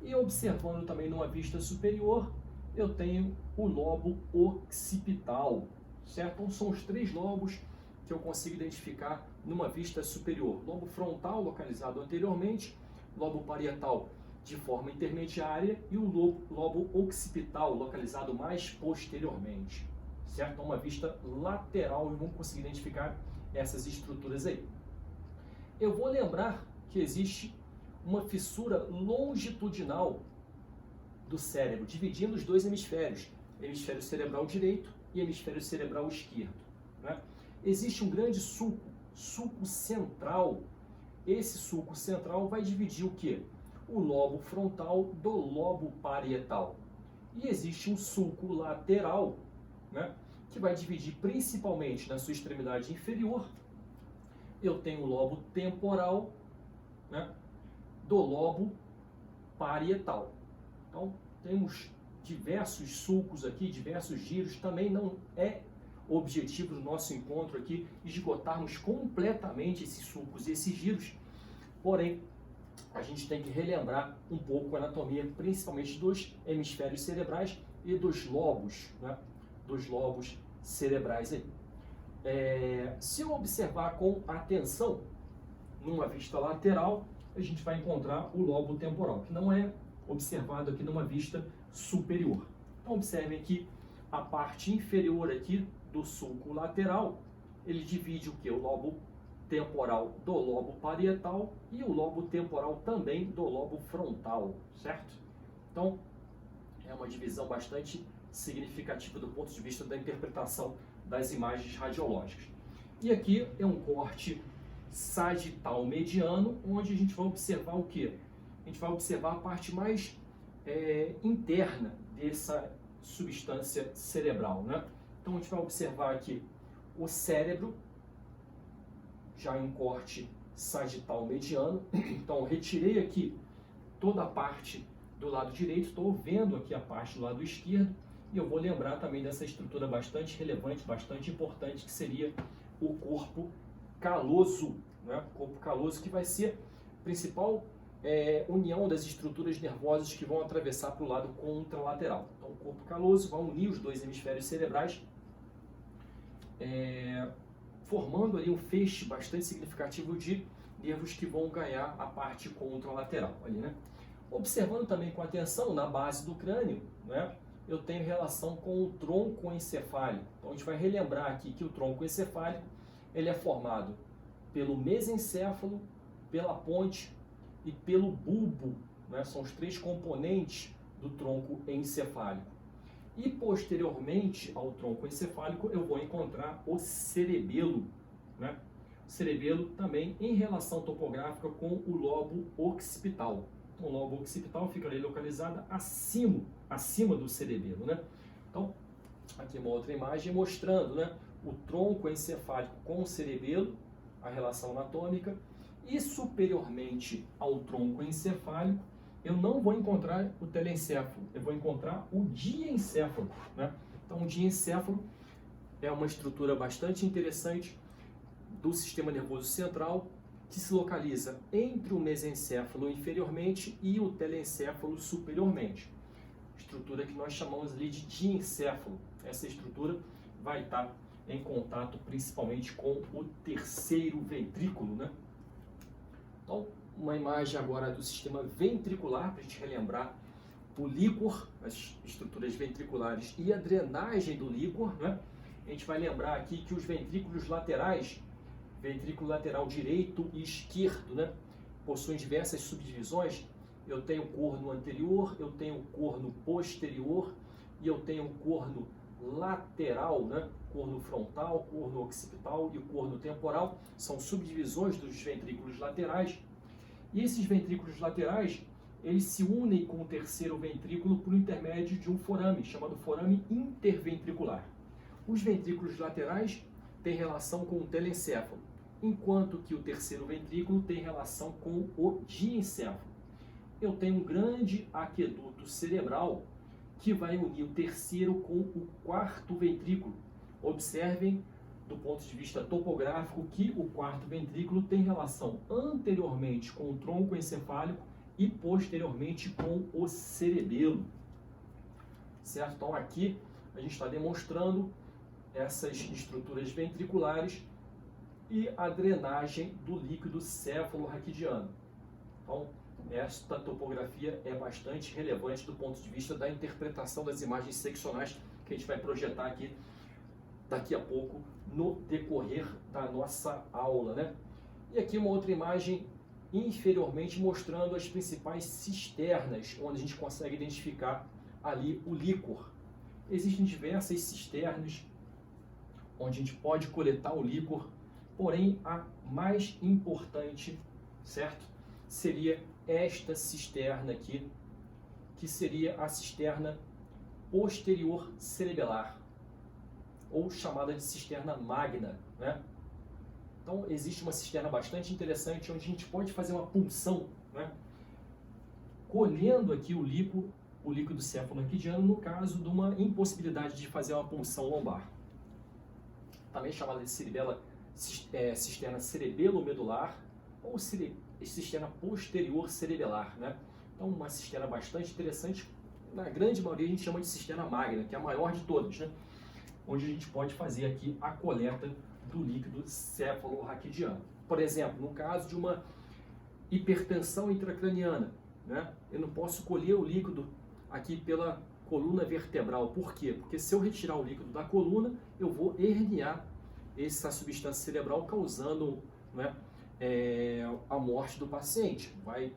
e observando também numa vista superior, eu tenho o lobo occipital, certo? Então são os três lobos que eu consigo identificar numa vista superior. Lobo frontal, localizado anteriormente, lobo parietal de forma intermediária e o lobo occipital, localizado mais posteriormente, certo? Então uma vista lateral e vamos conseguir identificar essas estruturas aí. Eu vou lembrar que existe uma fissura longitudinal do cérebro, dividindo os dois hemisférios, hemisfério cerebral direito e hemisfério cerebral esquerdo, né? Existe um grande sulco central. Esse sulco central vai dividir o quê? O lobo frontal do lobo parietal. E existe um sulco lateral, né, que vai dividir principalmente na sua extremidade inferior. Eu tenho o lobo temporal, né, do lobo parietal. Então, temos diversos sulcos aqui, diversos giros. Também não é o objetivo do nosso encontro aqui esgotarmos completamente esses sulcos e esses giros, porém, a gente tem que relembrar um pouco a anatomia, principalmente dos hemisférios cerebrais e dos lobos, né, dos lobos cerebrais aí. Se eu observar com atenção, numa vista lateral, a gente vai encontrar o lobo temporal, que não é observado aqui numa vista superior. Então, observem aqui a parte inferior aqui do sulco lateral, ele divide o que? O lobo temporal do lobo parietal e o lobo temporal também do lobo frontal, certo? Então, é uma divisão bastante significativa do ponto de vista da interpretação das imagens radiológicas. E aqui é um corte sagital mediano, onde a gente vai observar o quê? A gente vai observar a parte mais interna dessa substância cerebral, né? Então, a gente vai observar aqui o cérebro, já em um corte sagital mediano. Então, retirei aqui toda a parte do lado direito, estou vendo aqui a parte do lado esquerdo, e eu vou lembrar também dessa estrutura bastante relevante, bastante importante, que seria o corpo caloso, né? O corpo caloso, que vai ser a principal união das estruturas nervosas que vão atravessar para o lado contralateral. Então, o corpo caloso vai unir os dois hemisférios cerebrais, formando ali um feixe bastante significativo de nervos que vão ganhar a parte contralateral ali, né? Observando também com atenção na base do crânio, né, eu tenho relação com o tronco encefálico. Então a gente vai relembrar aqui que o tronco encefálico ele é formado pelo mesencéfalo, pela ponte e pelo bulbo, né? São os três componentes do tronco encefálico. E posteriormente ao tronco encefálico eu vou encontrar o cerebelo, né? O cerebelo também em relação topográfica com o lobo occipital. Então, o lobo occipital fica ali localizado acima do cerebelo, né? Então, aqui uma outra imagem mostrando, né, o tronco encefálico com o cerebelo, a relação anatômica, e superiormente ao tronco encefálico eu não vou encontrar o telencéfalo, eu vou encontrar o diencéfalo, né? Então, o diencéfalo é uma estrutura bastante interessante do sistema nervoso central, que se localiza entre o mesencéfalo inferiormente e o telencéfalo superiormente. Estrutura que nós chamamos ali de diencéfalo. Essa estrutura vai estar em contato principalmente com o terceiro ventrículo, né? Então, uma imagem agora do sistema ventricular, para a gente relembrar o líquor, as estruturas ventriculares e a drenagem do líquor, né? A gente vai lembrar aqui que os ventrículos laterais, ventrículo lateral direito e esquerdo, né, possuem diversas subdivisões. Eu tenho corno anterior, eu tenho corno posterior e eu tenho corno lateral, né, corno frontal, corno occipital e o corno temporal. São subdivisões dos ventrículos laterais. E esses ventrículos laterais, eles se unem com o terceiro ventrículo por intermédio de um forame, chamado forame interventricular. Os ventrículos laterais tem relação com o telencéfalo, enquanto que o terceiro ventrículo tem relação com o diencéfalo. Eu tenho um grande aqueduto cerebral que vai unir o terceiro com o quarto ventrículo. Observem, do ponto de vista topográfico, que o quarto ventrículo tem relação anteriormente com o tronco encefálico e posteriormente com o cerebelo. Certo? Então aqui a gente está demonstrando essas estruturas ventriculares e a drenagem do líquido céfalo-raquidiano. Então, esta topografia é bastante relevante do ponto de vista da interpretação das imagens seccionais que a gente vai projetar aqui daqui a pouco no decorrer da nossa aula, né? E aqui uma outra imagem inferiormente mostrando as principais cisternas, onde a gente consegue identificar ali o líquor. Existem diversas cisternas onde a gente pode coletar o líquor, porém a mais importante, certo? Seria esta cisterna aqui, que seria a cisterna posterior cerebelar, ou chamada de cisterna magna, né? Então existe uma cisterna bastante interessante onde a gente pode fazer uma punção, né? Colhendo aqui o líquido céfalo-raquidiano no caso de uma impossibilidade de fazer uma punção lombar. Também chamada de cisterna cerebelo-medular ou cisterna posterior cerebelar, né? Então uma cisterna bastante interessante, na grande maioria a gente chama de cisterna magna, que é a maior de todas, né? Onde a gente pode fazer aqui a coleta do líquido céfalo-raquidiano. Por exemplo, no caso de uma hipertensão intracraniana, né? Eu não posso colher o líquido aqui pela coluna vertebral. Por quê? Porque se eu retirar o líquido da coluna, eu vou herniar essa substância cerebral, causando, né, a morte do paciente. Vai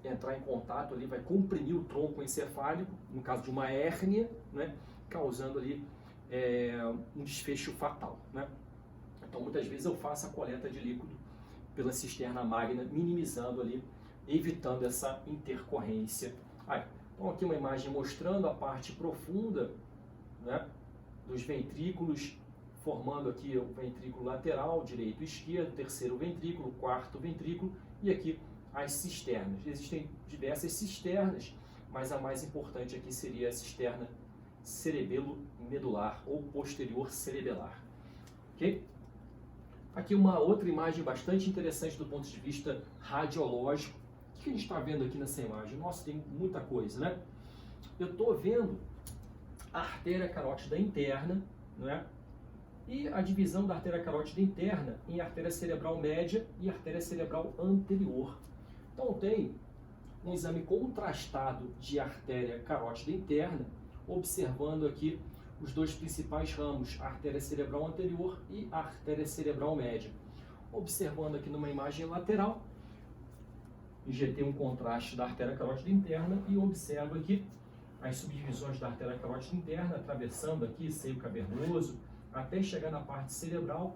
entrar em contato ali, vai comprimir o tronco encefálico, no caso de uma hérnia, né, causando ali um desfecho fatal, né? Então, muitas vezes eu faço a coleta de líquido pela cisterna magna, minimizando ali, evitando essa intercorrência. Então, aqui uma imagem mostrando a parte profunda, né, dos ventrículos, formando aqui o ventrículo lateral, direito e esquerdo, terceiro ventrículo, quarto ventrículo, e aqui as cisternas. Existem diversas cisternas, mas a mais importante aqui seria a cisterna cerebelo-medular ou posterior cerebelar. Ok? Aqui uma outra imagem bastante interessante do ponto de vista radiológico. O que a gente está vendo aqui nessa imagem? Nossa, tem muita coisa, né? Eu estou vendo a artéria carótida interna, né? E a divisão da artéria carótida interna em artéria cerebral média e artéria cerebral anterior. Então tem um exame contrastado de artéria carótida interna, observando aqui os dois principais ramos, a artéria cerebral anterior e a artéria cerebral média. Observando aqui numa imagem lateral, injetei um contraste da artéria carótida interna e observo aqui as subdivisões da artéria carótida interna, atravessando aqui seio cavernoso, até chegar na parte cerebral,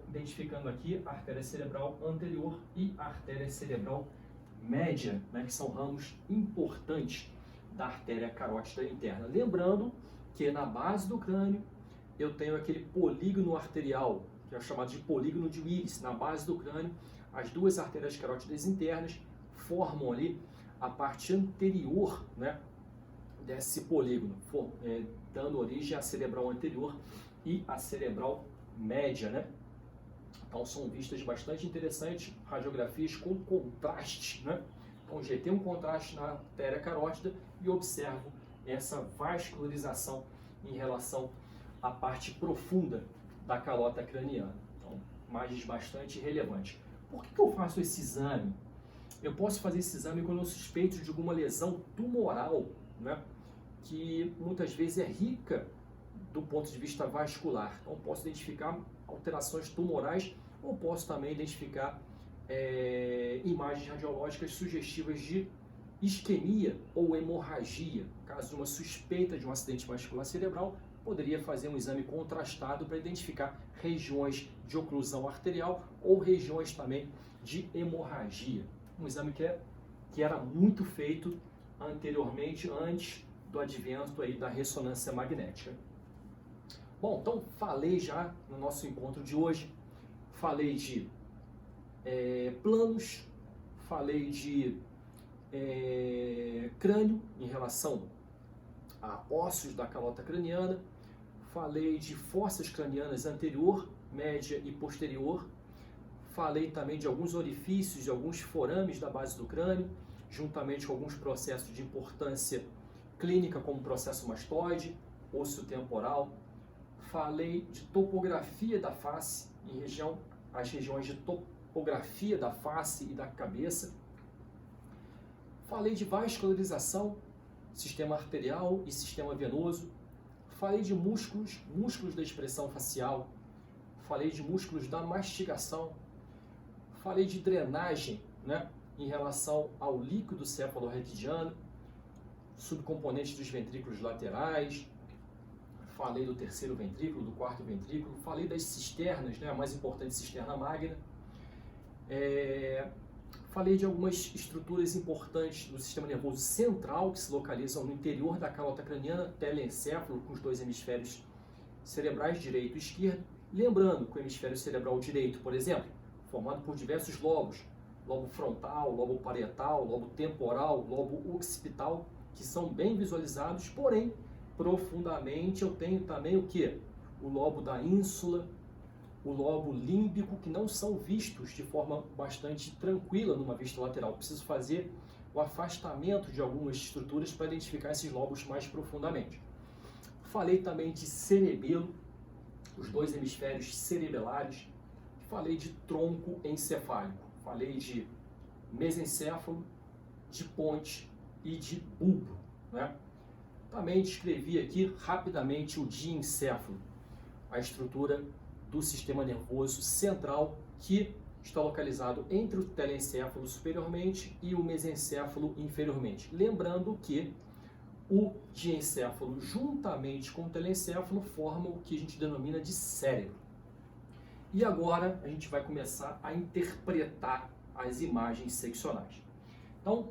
identificando aqui a artéria cerebral anterior e a artéria cerebral média, né, que são ramos importantes da artéria carótida interna. Lembrando que na base do crânio eu tenho aquele polígono arterial, que é chamado de polígono de Willis. Na base do crânio, as duas artérias carótidas internas formam ali a parte anterior, né, desse polígono, dando origem à cerebral anterior e à cerebral média, né? Então são vistas bastante interessantes, radiografias com contraste, né? Então injetei um contraste na artéria carótida e observo essa vascularização em relação à parte profunda da calota craniana. Então, imagens bastante relevantes. Por que eu faço esse exame? Eu posso fazer esse exame quando eu suspeito de alguma lesão tumoral, né, que muitas vezes é rica do ponto de vista vascular. Então, posso identificar alterações tumorais ou posso também identificar imagens radiológicas sugestivas de isquemia ou hemorragia. Caso de uma suspeita de um acidente vascular cerebral, poderia fazer um exame contrastado para identificar regiões de oclusão arterial ou regiões também de hemorragia. Um exame que era muito feito anteriormente, antes do advento aí da ressonância magnética. Bom, então falei já no nosso encontro de hoje, falei de planos, falei de crânio em relação a ossos da calota craniana, falei de fossas cranianas anterior, média e posterior, falei também de alguns orifícios, de alguns forames da base do crânio, juntamente com alguns processos de importância clínica, como o processo mastoide, osso temporal. Falei de topografia da face, as regiões de topografia da face e da cabeça. Falei de vascularização, sistema arterial e sistema venoso. Falei de músculos da expressão facial. Falei de músculos da mastigação. Falei de drenagem, né, em relação ao líquido cefalorraquidiano, subcomponentes dos ventrículos laterais. Falei do terceiro ventrículo, do quarto ventrículo. Falei das cisternas, né, a mais importante, cisterna magna. Falei de algumas estruturas importantes do sistema nervoso central que se localizam no interior da calota craniana, telencéfalo, com os dois hemisférios cerebrais, direito e esquerdo. Lembrando que o hemisfério cerebral direito, por exemplo, formado por diversos lobos, lobo frontal, lobo parietal, lobo temporal, lobo occipital, que são bem visualizados, porém, profundamente eu tenho também o que? O lobo da ínsula, o lobo límbico, que não são vistos de forma bastante tranquila numa vista lateral. Preciso fazer o afastamento de algumas estruturas para identificar esses lobos mais profundamente. Falei também de cerebelo, os dois hemisférios cerebelares. Falei de tronco encefálico. Falei de mesencéfalo, de ponte e de bulbo, né? Também descrevi aqui rapidamente o diencéfalo, a estrutura do sistema nervoso central que está localizado entre o telencéfalo superiormente e o mesencéfalo inferiormente. Lembrando que o diencéfalo, juntamente com o telencéfalo, formam o que a gente denomina de cérebro. E agora a gente vai começar a interpretar as imagens seccionais. Então,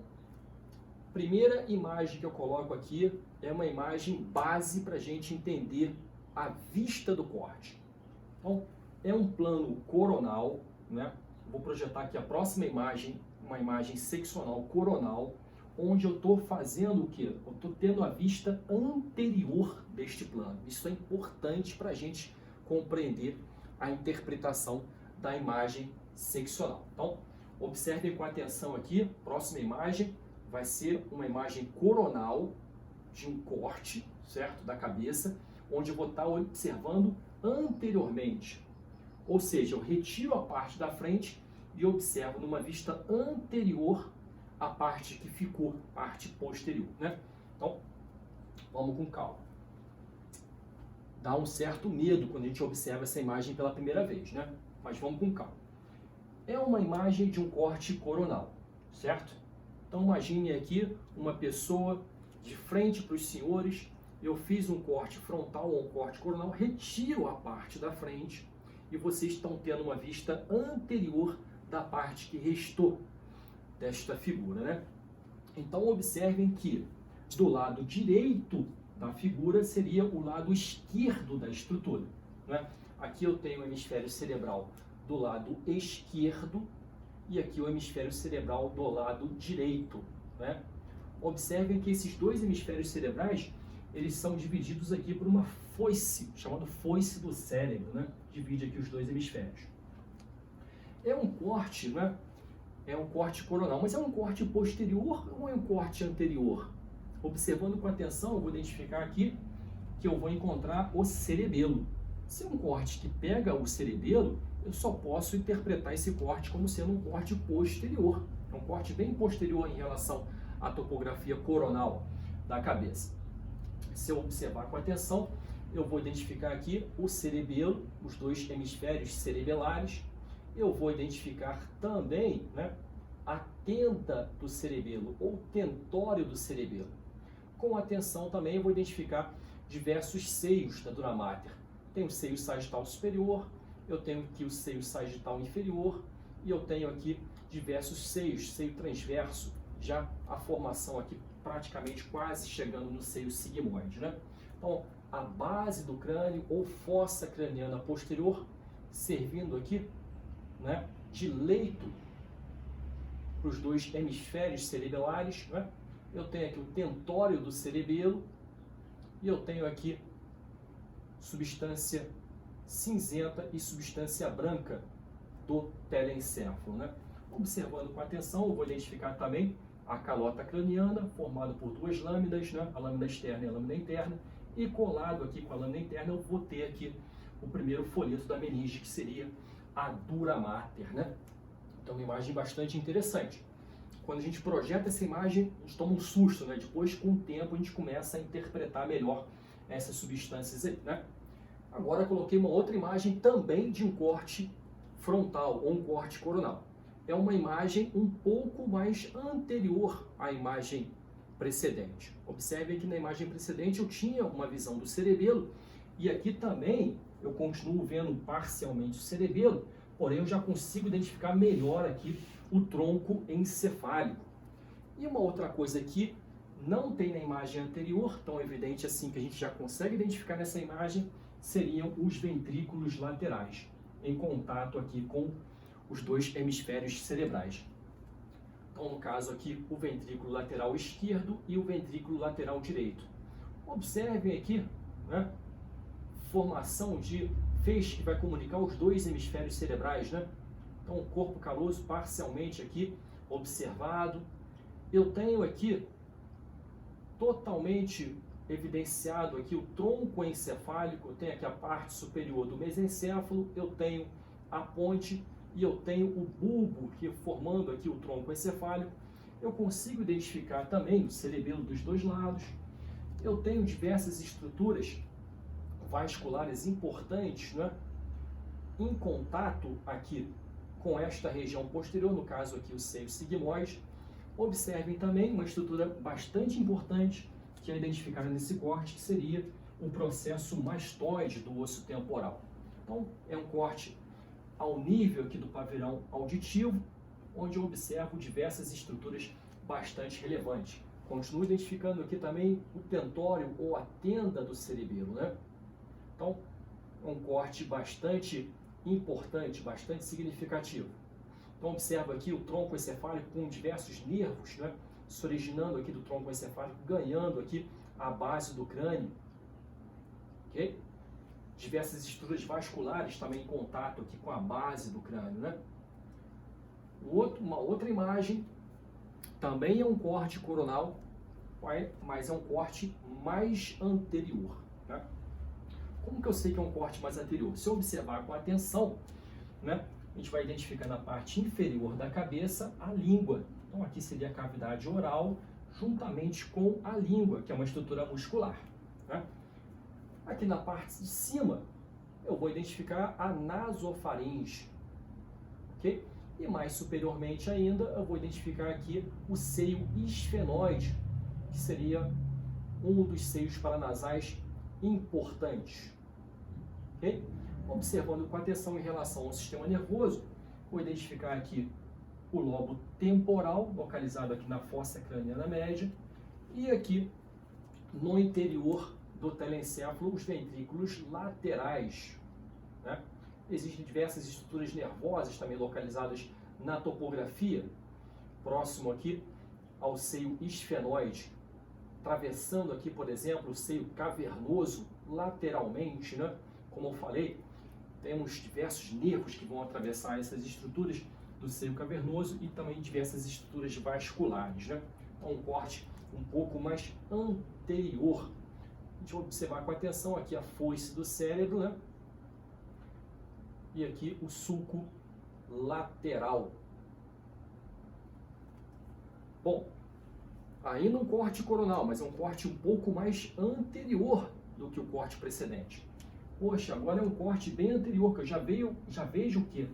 a primeira imagem que eu coloco aqui é uma imagem base para a gente entender a vista do corte. Então, é um plano coronal, né? Vou projetar aqui a próxima imagem, uma imagem seccional coronal, onde eu estou fazendo o quê? Eu estou tendo a vista anterior deste plano. Isso é importante para a gente compreender a interpretação da imagem seccional. Então, observem com atenção aqui, próxima imagem vai ser uma imagem coronal de um corte, certo? Da cabeça, onde eu vou estar observando anteriormente. Ou seja, eu retiro a parte da frente e observo numa vista anterior a parte que ficou, parte posterior, né? Então, vamos com calma. Dá um certo medo quando a gente observa essa imagem pela primeira vez, né? Mas vamos com calma. É uma imagem de um corte coronal, certo? Então imagine aqui uma pessoa de frente para os senhores, eu fiz um corte frontal ou um corte coronal, retiro a parte da frente e vocês estão tendo uma vista anterior da parte que restou desta figura, né? Então observem que do lado direito da figura seria o lado esquerdo da estrutura, né? Aqui eu tenho o hemisfério cerebral do lado esquerdo e aqui o hemisfério cerebral do lado direito, né? Observem que esses dois hemisférios cerebrais, eles são divididos aqui por uma foice, chamada foice do cérebro, né? Divide aqui os dois hemisférios. É um corte, né? É um corte coronal, mas é um corte posterior ou é um corte anterior? Observando com atenção, eu vou identificar aqui que eu vou encontrar o cerebelo. Se é um corte que pega o cerebelo, eu só posso interpretar esse corte como sendo um corte posterior. É um corte bem posterior em relação à topografia coronal da cabeça. Se eu observar com atenção, eu vou identificar aqui o cerebelo, os dois hemisférios cerebelares. Eu vou identificar também, né, a tenda do cerebelo, ou tentório do cerebelo. Com atenção também eu vou identificar diversos seios da dura mater. Tem o seio sagital superior, eu tenho aqui o seio sagital inferior, e eu tenho aqui diversos seios, seio transverso, já a formação aqui praticamente quase chegando no seio sigmoide, né? Então, a base do crânio ou fossa craniana posterior, servindo aqui, né, de leito para os dois hemisférios cerebelares, né? Eu tenho aqui o tentório do cerebelo e eu tenho aqui substância cinzenta e substância branca do telencéfalo, né? Observando com atenção, eu vou identificar também a calota craniana, formada por duas lâminas, né? A lâmina externa e a lâmina interna, e colado aqui com a lâmina interna eu vou ter aqui o primeiro folheto da meninge, que seria a dura mater, né? Então, uma imagem bastante interessante. Quando a gente projeta essa imagem, a gente toma um susto, né? Depois, com o tempo, a gente começa a interpretar melhor essas substâncias aí, né? Agora, eu coloquei uma outra imagem também de um corte frontal ou um corte coronal. É uma imagem um pouco mais anterior à imagem precedente. Observe que na imagem precedente eu tinha uma visão do cerebelo e aqui também eu continuo vendo parcialmente o cerebelo, porém eu já consigo identificar melhor aqui o tronco encefálico. E uma outra coisa que não tem na imagem anterior, tão evidente assim que a gente já consegue identificar nessa imagem, seriam os ventrículos laterais, em contato aqui com os dois hemisférios cerebrais. Então, no caso aqui, o ventrículo lateral esquerdo e o ventrículo lateral direito. Observem aqui, né, formação de feixe que vai comunicar os dois hemisférios cerebrais, né? Então, o corpo caloso parcialmente aqui observado. Eu tenho aqui totalmente evidenciado aqui o tronco encefálico, eu tenho aqui a parte superior do mesencéfalo, eu tenho a ponte e eu tenho o bulbo que formando aqui o tronco encefálico. Eu consigo identificar também o cerebelo dos dois lados. Eu tenho diversas estruturas vasculares importantes, né, em contato aqui com esta região posterior, no caso aqui o seio sigmoide. Observem também uma estrutura bastante importante que é identificada nesse corte, que seria o processo mastoide do osso temporal. Então, é um corte ao nível aqui do pavilhão auditivo, onde eu observo diversas estruturas bastante relevantes. Continuo identificando aqui também o tentório ou a tenda do cerebelo, né? Então, é um corte bastante importante, bastante significativo. Então, observa aqui o tronco encefálico com diversos nervos, né, se originando aqui do tronco encefálico, ganhando aqui a base do crânio. Okay? Diversas estruturas vasculares também em contato aqui com a base do crânio, né? Uma outra imagem também é um corte coronal, mas é um corte mais anterior. Né? Como que eu sei que é um corte mais anterior? Se eu observar com atenção, né, a gente vai identificar na parte inferior da cabeça a língua. Então aqui seria a cavidade oral juntamente com a língua, que é uma estrutura muscular. Né? Aqui na parte de cima eu vou identificar a nasofaringe. Okay? E mais superiormente ainda eu vou identificar aqui o seio esfenoide, que seria um dos seios paranasais importantes. Okay? Observando com atenção em relação ao sistema nervoso, vou identificar aqui o lobo temporal, localizado aqui na fossa craniana média, e aqui no interior do telencéfalo, os ventrículos laterais. Né? Existem diversas estruturas nervosas também localizadas na topografia, próximo aqui ao seio esfenoide, atravessando aqui, por exemplo, o seio cavernoso lateralmente, né? Como eu falei, temos diversos nervos que vão atravessar essas estruturas do seio cavernoso e também diversas estruturas vasculares, né? Então, um corte um pouco mais anterior. Deixa eu observar com atenção aqui a foice do cérebro, né? E aqui o sulco lateral. Bom, ainda um corte coronal, mas é um corte um pouco mais anterior do que o corte precedente. Poxa, agora é um corte bem anterior, que eu já vejo o quê?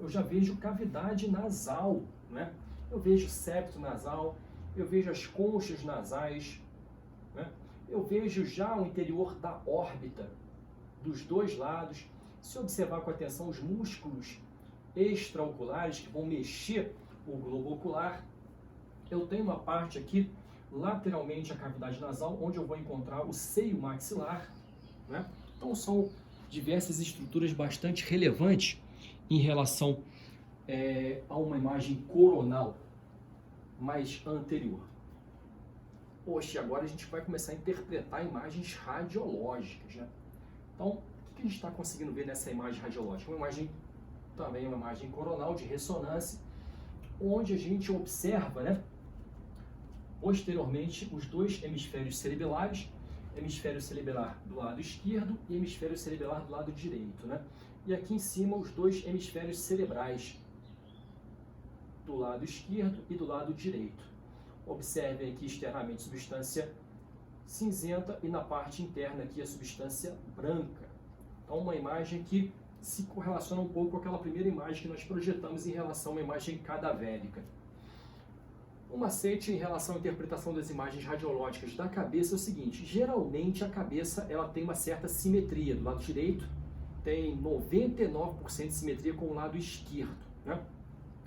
Eu já vejo cavidade nasal, né? Eu vejo septo nasal, eu vejo as conchas nasais, né? Eu vejo já o interior da órbita dos dois lados. Se observar com atenção os músculos extraoculares que vão mexer o globo ocular, eu tenho uma parte aqui lateralmente à cavidade nasal, onde eu vou encontrar o seio maxilar, né? Então são diversas estruturas bastante relevantes em relação a uma imagem coronal mais anterior. Poxa, agora a gente vai começar a interpretar imagens radiológicas, né? Então, o que a gente está conseguindo ver nessa imagem radiológica? Também uma imagem coronal de ressonância, onde a gente observa, né, posteriormente os dois hemisférios cerebelares, hemisfério cerebelar do lado esquerdo e hemisfério cerebelar do lado direito, né? E aqui em cima os dois hemisférios cerebrais do lado esquerdo e do lado direito. Observem aqui externamente substância cinzenta e na parte interna aqui a substância branca. Então uma imagem que se correlaciona um pouco com aquela primeira imagem que nós projetamos em relação a uma imagem cadavérica. Um macete em relação à interpretação das imagens radiológicas da cabeça é o seguinte: geralmente a cabeça ela tem uma certa simetria. Do lado direito tem 99% de simetria com o lado esquerdo, né?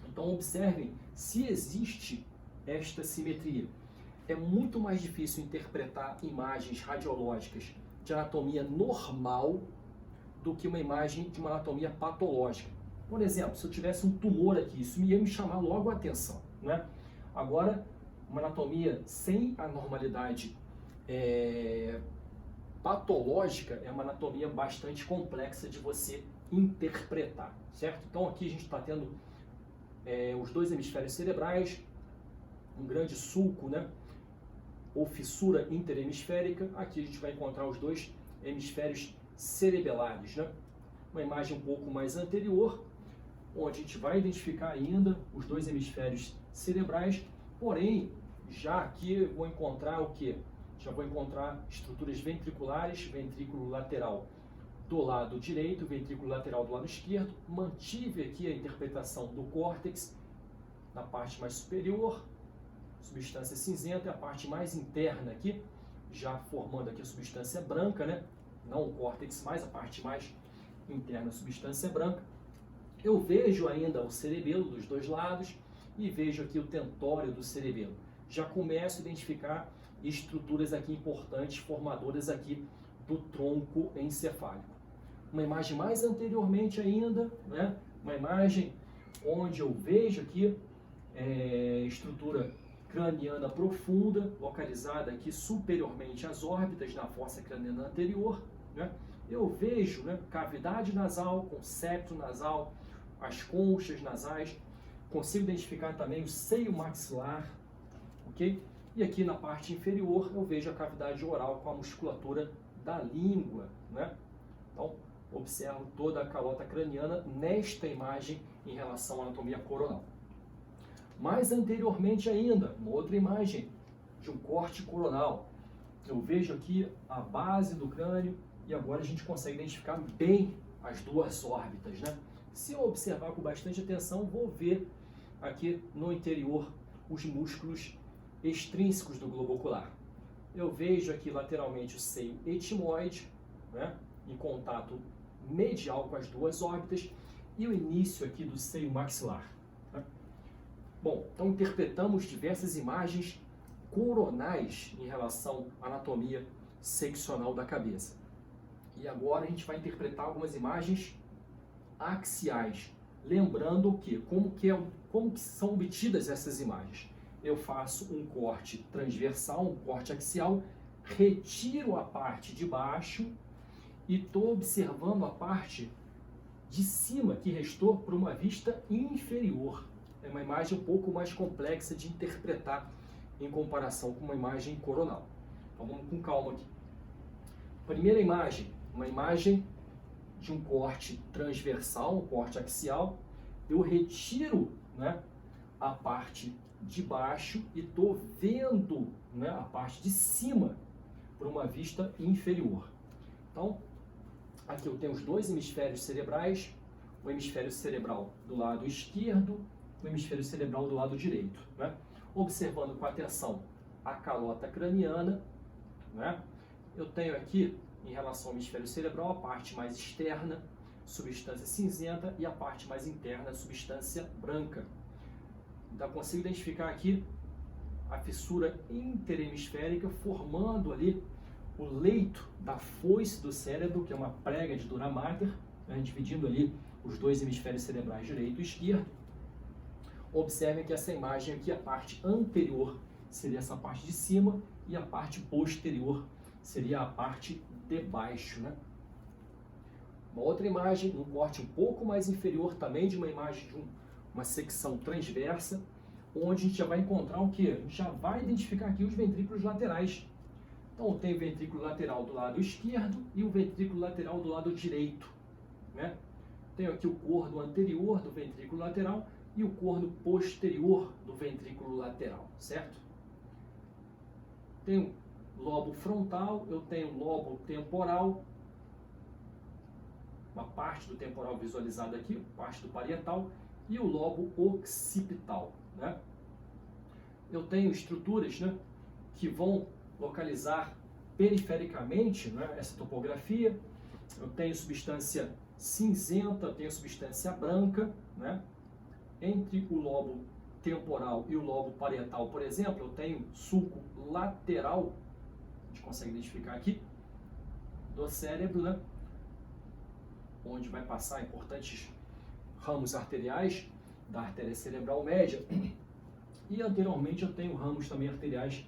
Então observem se existe esta simetria. É muito mais difícil interpretar imagens radiológicas de anatomia normal do que uma imagem de uma anatomia patológica. Por exemplo, se eu tivesse um tumor aqui, isso ia me chamar logo a atenção, né? Agora, uma anatomia sem anormalidade patológica é uma anatomia bastante complexa de você interpretar, certo? Então aqui a gente está tendo os dois hemisférios cerebrais, um grande sulco, né? Ou fissura interhemisférica. Aqui a gente vai encontrar os dois hemisférios cerebelares, né? Uma imagem um pouco mais anterior, onde a gente vai identificar ainda os dois hemisférios cerebrais, porém, já aqui eu vou encontrar o quê? Já vou encontrar estruturas ventriculares, ventrículo lateral do lado direito, ventrículo lateral do lado esquerdo. Mantive aqui a interpretação do córtex na parte mais superior, substância cinzenta, e a parte mais interna aqui, já formando aqui a substância branca, né? Não o córtex, mas a parte mais interna, a substância branca. Eu vejo ainda o cerebelo dos dois lados e vejo aqui o tentório do cerebelo. Já começo a identificar estruturas aqui importantes, formadoras aqui do tronco encefálico. Uma imagem mais anteriormente ainda, né? Uma imagem onde eu vejo aqui estrutura craniana profunda, localizada aqui superiormente às órbitas na fossa craniana anterior, né? Eu vejo, né, cavidade nasal, com septo nasal, as conchas nasais, consigo identificar também o seio maxilar, ok? E aqui na parte inferior eu vejo a cavidade oral com a musculatura da língua, né? Então, observo toda a calota craniana nesta imagem em relação à anatomia coronal. Mais anteriormente ainda, uma outra imagem de um corte coronal. Eu vejo aqui a base do crânio e agora a gente consegue identificar bem as duas órbitas, né? Se eu observar com bastante atenção, vou ver aqui no interior os músculos extrínsecos do globo ocular. Eu vejo aqui lateralmente o seio etimoide, né, em contato medial com as duas órbitas, e o início aqui do seio maxilar. Né? Bom, então interpretamos diversas imagens coronais em relação à anatomia seccional da cabeça. E agora a gente vai interpretar algumas imagens axiais, lembrando que como que são obtidas essas imagens. Eu faço um corte transversal, um corte axial, retiro a parte de baixo e estou observando a parte de cima que restou para uma vista inferior. É uma imagem um pouco mais complexa de interpretar em comparação com uma imagem coronal. Então vamos com calma aqui. Primeira imagem, uma imagem de um corte transversal, um corte axial. Eu retiro, né, a parte de baixo e estou vendo, né, a parte de cima por uma vista inferior. Então, aqui eu tenho os dois hemisférios cerebrais, o hemisfério cerebral do lado esquerdo, o hemisfério cerebral do lado direito, né? Observando com atenção a calota craniana, né? Eu tenho aqui, em relação ao hemisfério cerebral, a parte mais externa, substância cinzenta, e a parte mais interna, substância branca. Então, consigo identificar aqui a fissura interhemisférica, formando ali o leito da foice do cérebro, que é uma prega de dura mater, né, dividindo ali os dois hemisférios cerebrais direito e esquerdo. Observem que essa imagem aqui, a parte anterior seria essa parte de cima e a parte posterior seria a parte de baixo, né? Uma outra imagem, um corte um pouco mais inferior também, de uma imagem de uma secção transversa, onde a gente já vai encontrar o quê? A gente já vai identificar aqui os ventrículos laterais. Então, eu tenho o ventrículo lateral do lado esquerdo e o ventrículo lateral do lado direito, né? Tenho aqui o corno anterior do ventrículo lateral e o corno posterior do ventrículo lateral, certo? Tenho lobo frontal, eu tenho lobo temporal, uma parte do temporal visualizada aqui, parte do parietal, e o lobo occipital, né? Eu tenho estruturas, né, que vão localizar perifericamente, né, essa topografia. Eu tenho substância cinzenta, eu tenho substância branca, né? Entre o lobo temporal e o lobo parietal, por exemplo, eu tenho sulco lateral, a gente consegue identificar aqui, do cérebro, né? Onde vai passar importantes ramos arteriais da artéria cerebral média. E anteriormente eu tenho ramos também arteriais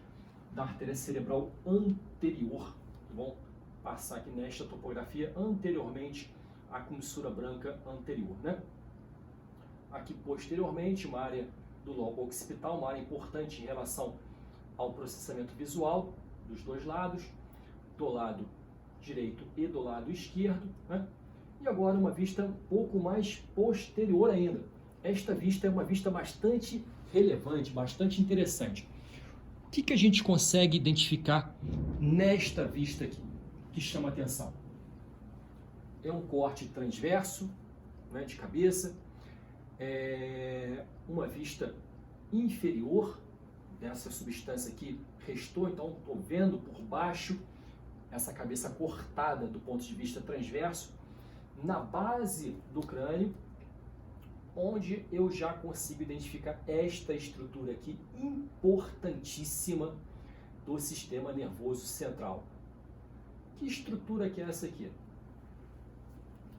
da artéria cerebral anterior, que vão passar aqui nesta topografia anteriormente à comissura branca anterior, né? Aqui posteriormente, uma área do lobo occipital, uma área importante em relação ao processamento visual dos dois lados, do lado direito e do lado esquerdo, né? E agora uma vista um pouco mais posterior ainda. Esta vista é uma vista bastante relevante, bastante interessante. O que a gente consegue identificar nesta vista aqui, que chama atenção? É um corte transverso, né, de cabeça, uma vista inferior dessa substância aqui restou, então estou vendo por baixo essa cabeça cortada do ponto de vista transverso, na base do crânio, onde eu já consigo identificar esta estrutura aqui importantíssima do sistema nervoso central. Que estrutura que é essa aqui?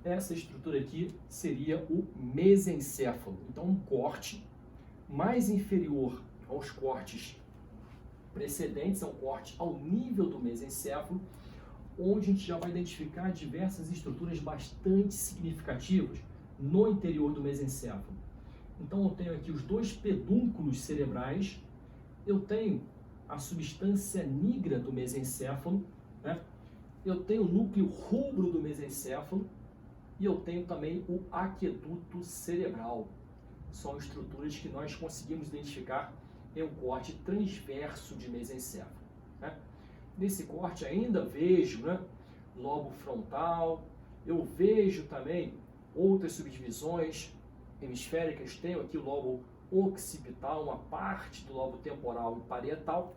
Essa estrutura aqui seria o mesencéfalo. Então, um corte mais inferior aos cortes precedentes, é um corte ao nível do mesencéfalo, onde a gente já vai identificar diversas estruturas bastante significativas no interior do mesencéfalo. Então, eu tenho aqui os dois pedúnculos cerebrais, eu tenho a substância nigra do mesencéfalo, né? Eu tenho o núcleo rubro do mesencéfalo e eu tenho também o aqueduto cerebral. São estruturas que nós conseguimos identificar em um corte transverso de mesencéfalo, né? Nesse corte ainda vejo, né, lobo frontal, eu vejo também outras subdivisões hemisféricas, tenho aqui o lobo occipital, uma parte do lobo temporal e parietal.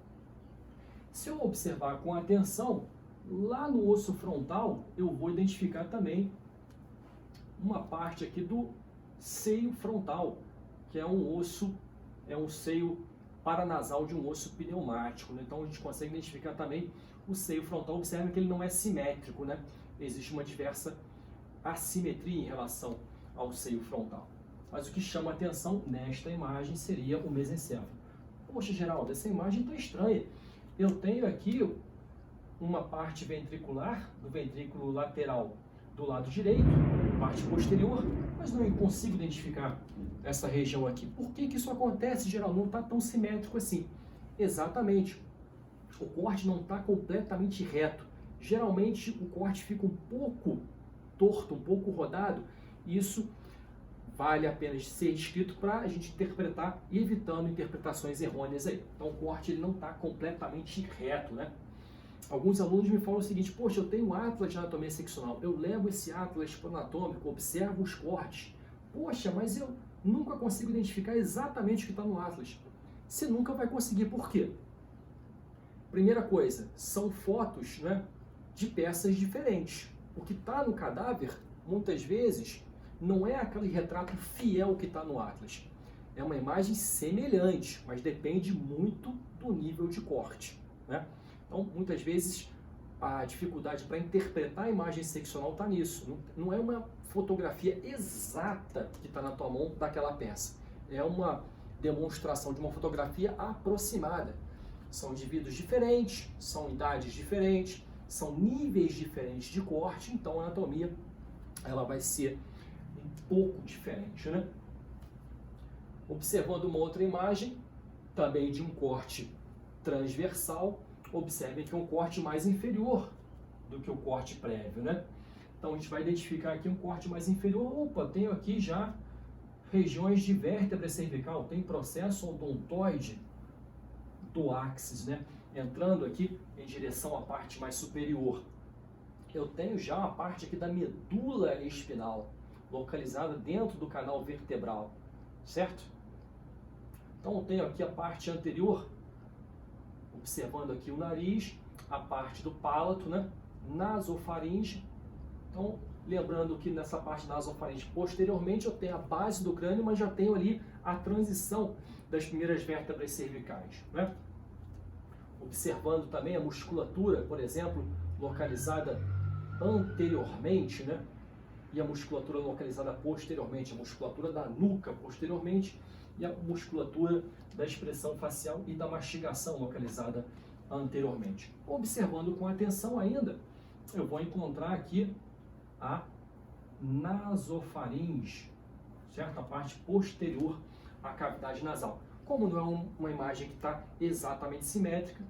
Se eu observar com atenção, lá no osso frontal, eu vou identificar também uma parte aqui do seio frontal, que é um osso, é um seio paranasal de um osso pneumático, né? Então a gente consegue identificar também o seio frontal. Observe que ele não é simétrico, né? Existe uma diversa assimetria em relação ao seio frontal. Mas o que chama a atenção nesta imagem seria o mesencéfalo. Poxa, Geraldo, essa imagem está estranha. Eu tenho aqui uma parte ventricular do ventrículo lateral do lado direito, parte posterior, mas não consigo identificar essa região aqui. Por que isso acontece, Geraldo? Não está tão simétrico assim. Exatamente. O corte não está completamente reto. Geralmente o corte fica um pouco torto, um pouco rodado, e isso vale a pena ser descrito para a gente interpretar, evitando interpretações errôneas aí. Então o corte ele não está completamente reto, né? Alguns alunos me falam o seguinte: poxa, eu tenho um atlas de anatomia seccional, eu levo esse atlas anatômico, observo os cortes. Poxa, mas eu nunca consigo identificar exatamente o que está no atlas. Você nunca vai conseguir, por quê? Primeira coisa, são fotos, né, de peças diferentes. O que está no cadáver, muitas vezes, não é aquele retrato fiel que está no atlas. É uma imagem semelhante, mas depende muito do nível de corte, né? Então, muitas vezes, a dificuldade para interpretar a imagem seccional está nisso. Não é uma fotografia exata que está na tua mão daquela peça. É uma demonstração de uma fotografia aproximada. São indivíduos diferentes, são idades diferentes, são níveis diferentes de corte, então a anatomia ela vai ser um pouco diferente, né? Observando uma outra imagem, também de um corte transversal, observem que é um corte mais inferior do que o corte prévio, né? Então a gente vai identificar aqui um corte mais inferior. Opa, tenho aqui já regiões de vértebra cervical, tem processo odontoide do áxis, né? Entrando aqui em direção à parte mais superior. Eu tenho já a parte aqui da medula espinal, localizada dentro do canal vertebral, certo? Então eu tenho aqui a parte anterior, observando aqui o nariz, a parte do palato, né? Nasofaringe. Então, lembrando que nessa parte nasofaringe, posteriormente, eu tenho a base do crânio, mas já tenho ali a transição das primeiras vértebras cervicais, né? Observando também a musculatura, por exemplo, localizada anteriormente, né? E a musculatura localizada posteriormente, a musculatura da nuca posteriormente e a musculatura da expressão facial e da mastigação localizada anteriormente. Observando com atenção ainda, eu vou encontrar aqui a nasofaringe, certo? A parte posterior à cavidade nasal. Como não é uma imagem que está exatamente simétrica,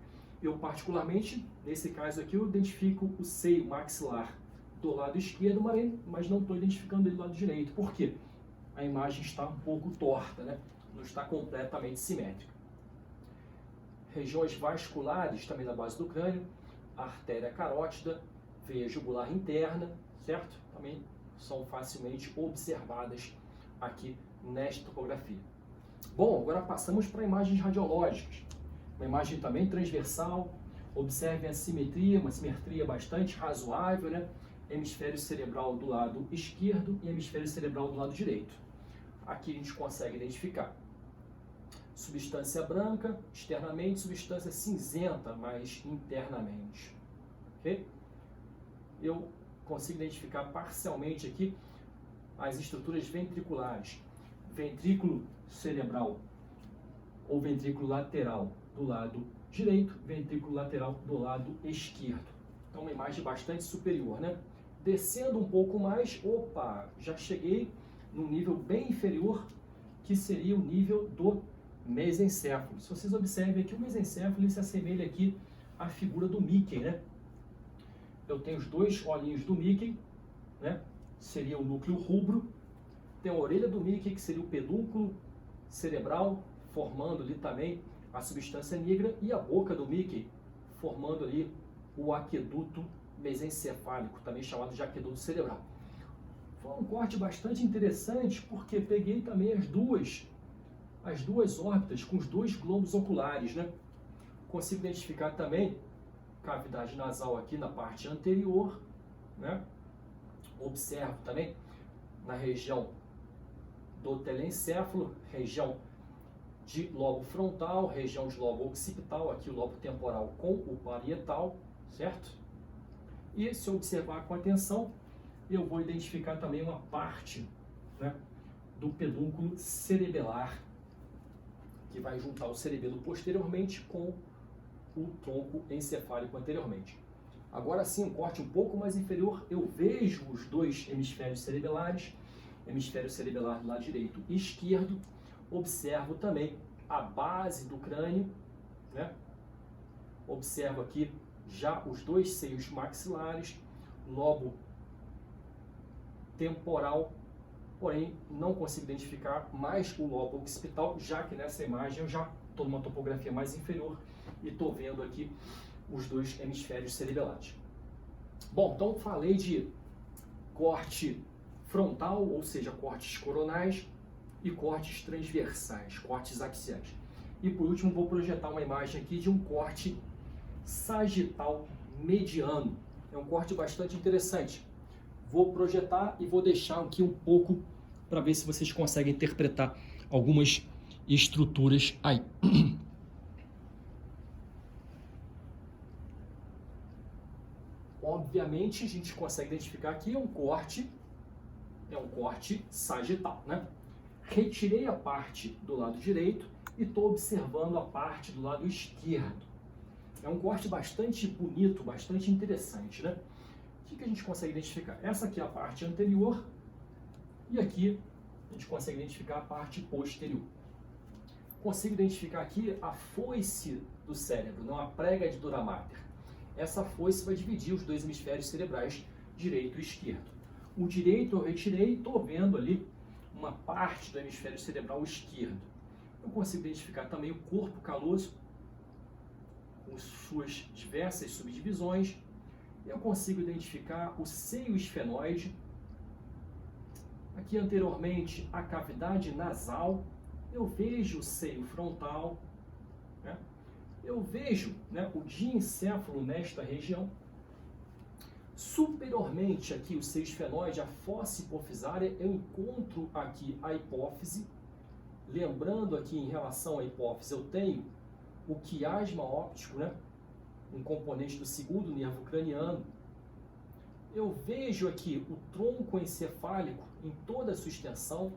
eu particularmente, nesse caso aqui, eu identifico o seio maxilar do lado esquerdo, mas não estou identificando ele do lado direito. Por quê? A imagem está um pouco torta, né? Não está completamente simétrica. Regiões vasculares também da base do crânio, artéria carótida, veia jugular interna, certo? Também são facilmente observadas aqui nesta topografia. Bom, agora passamos para imagens radiológicas. Uma imagem também transversal, observem a simetria, uma simetria bastante razoável, né? Hemisfério cerebral do lado esquerdo e hemisfério cerebral do lado direito. Aqui a gente consegue identificar substância branca externamente, substância cinzenta, mas internamente. Ok? Eu consigo identificar parcialmente aqui as estruturas ventriculares. Ventrículo cerebral ou ventrículo lateral do lado direito, ventrículo lateral do lado esquerdo. Então, uma imagem bastante superior, né? Descendo um pouco mais, opa, já cheguei num nível bem inferior, que seria o nível do mesencéfalo. Se vocês observem aqui, o mesencéfalo ele se assemelha aqui à figura do Mickey, né? Eu tenho os dois olhinhos do Mickey, né? Seria o núcleo rubro. Tem a orelha do Mickey, que seria o pedúnculo cerebral, formando ali também a substância negra, e a boca do Mickey, formando ali o aqueduto mesencefálico, também chamado de aqueduto cerebral. Foi um corte bastante interessante, porque peguei também as duas órbitas com os dois globos oculares, né? Consigo identificar também cavidade nasal aqui na parte anterior, né? Observo também na região do telencéfalo, região de lobo frontal, região de lobo occipital, aqui o lobo temporal com o parietal, certo? E se eu observar com atenção, eu vou identificar também uma parte, né, do pedúnculo cerebelar, que vai juntar o cerebelo posteriormente com o tronco encefálico anteriormente. Agora sim, um corte um pouco mais inferior, eu vejo os dois hemisférios cerebelares, hemisfério cerebelar do lado direito e esquerdo, observo também a base do crânio, né? Observo aqui já os dois seios maxilares, lobo temporal, porém não consigo identificar mais o lobo occipital, já que nessa imagem eu já estou numa topografia mais inferior e estou vendo aqui os dois hemisférios cerebelares. Bom, então falei de corte frontal, ou seja, cortes coronais, e cortes transversais, cortes axiais. E por último vou projetar uma imagem aqui de um corte sagital mediano. É um corte bastante interessante. Vou projetar e vou deixar aqui um pouco para ver se vocês conseguem interpretar algumas estruturas aí. Obviamente, a gente consegue identificar aqui um corte sagital, né? Retirei a parte do lado direito e estou observando a parte do lado esquerdo. É um corte bastante bonito, bastante interessante, né? O que a gente consegue identificar? Essa aqui é a parte anterior e aqui a gente consegue identificar a parte posterior. Consigo identificar aqui a foice do cérebro, não a prega de dura mater. Essa foice vai dividir os dois hemisférios cerebrais, direito e esquerdo. O direito eu retirei e estou vendo ali uma parte do hemisfério cerebral esquerdo. Eu consigo identificar também o corpo caloso, com suas diversas subdivisões. Eu consigo identificar o seio esfenoide. Aqui anteriormente a cavidade nasal. Eu vejo o seio frontal. Né? Eu vejo, né, o diencéfalo nesta região. Superiormente aqui o seio esfenoide, a fossa hipofisária, eu encontro aqui a hipófise. Lembrando aqui em relação à hipófise, eu tenho o quiasma óptico, né? Um componente do segundo nervo craniano. Eu vejo aqui o tronco encefálico em toda a sua extensão.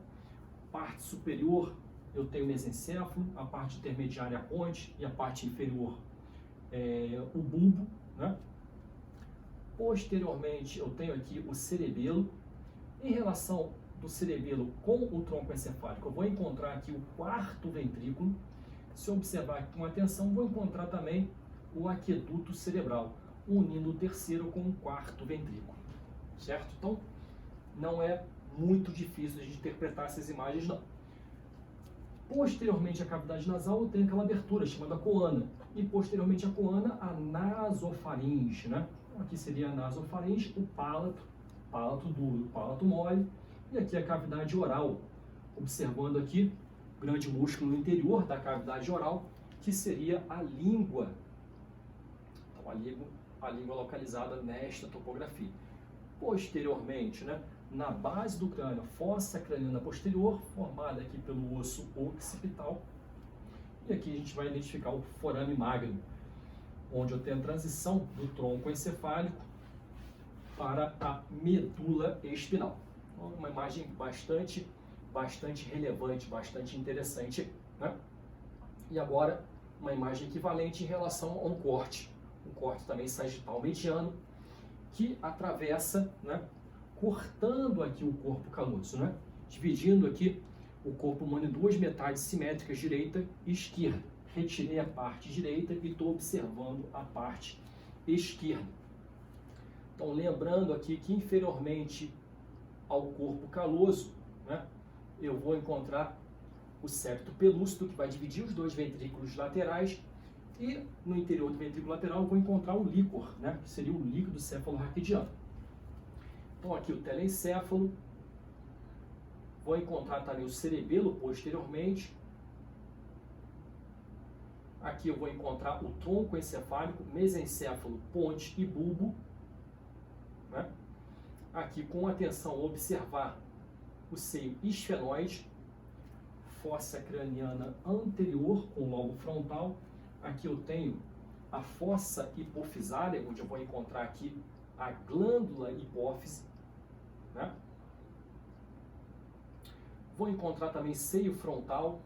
Parte superior eu tenho o mesencéfalo, a parte intermediária a ponte e a parte inferior o bulbo, né? Posteriormente eu tenho aqui o cerebelo. Em relação do cerebelo com o tronco encefálico, eu vou encontrar aqui o quarto ventrículo. Se eu observar aqui com atenção, vou encontrar também o aqueduto cerebral, unindo o terceiro com o quarto ventrículo, certo? Então, não é muito difícil de interpretar essas imagens, não. Posteriormente à cavidade nasal, eu tenho aquela abertura chamada coana, e posteriormente à coana, a nasofaringe, né? Aqui seria a nasofaringe, o palato duro, o palato mole, e aqui a cavidade oral, observando aqui o grande músculo no interior da cavidade oral, que seria a língua. Então, a língua localizada nesta topografia. Posteriormente, né, na base do crânio, fossa craniana posterior, formada aqui pelo osso occipital. E aqui a gente vai identificar o forame magno, onde eu tenho a transição do tronco encefálico para a medula espinal. Então, uma imagem bastante relevante, bastante interessante, né? E agora, uma imagem equivalente em relação a um corte também sagital mediano, que atravessa, né, cortando aqui o corpo caloso, né? Dividindo aqui o corpo humano em duas metades simétricas, direita e esquerda. Retirei a parte direita e estou observando a parte esquerda. Então, lembrando aqui que inferiormente ao corpo caloso, né, eu vou encontrar o septo pelúcido, que vai dividir os dois ventrículos laterais, e no interior do ventrículo lateral eu vou encontrar o líquor, né, que seria o líquido cefalorraquidiano. Então aqui o telencéfalo, vou encontrar também o cerebelo posteriormente. Aqui eu vou encontrar o tronco encefálico, mesencéfalo, ponte e bulbo, né? Aqui com atenção observar o seio esfenoide, fossa craniana anterior com lobo frontal. Aqui eu tenho a fossa hipofisária, onde eu vou encontrar aqui a glândula hipófise, né? Vou encontrar também seio frontal.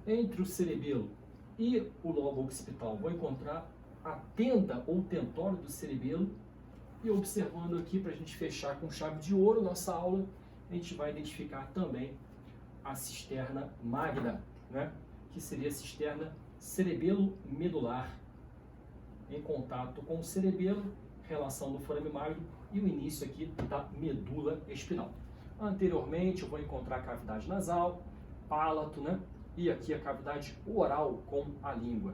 Entre o cerebelo e o lobo occipital, vou encontrar a tenda ou tentório do cerebelo. E observando aqui, para a gente fechar com chave de ouro nossa aula, a gente vai identificar também a cisterna magna, né? Que seria a cisterna cerebelo-medular, em contato com o cerebelo, relação do forame magno e o início aqui da medula espinal. Anteriormente eu vou encontrar a cavidade nasal, palato, né? E aqui a cavidade oral com a língua.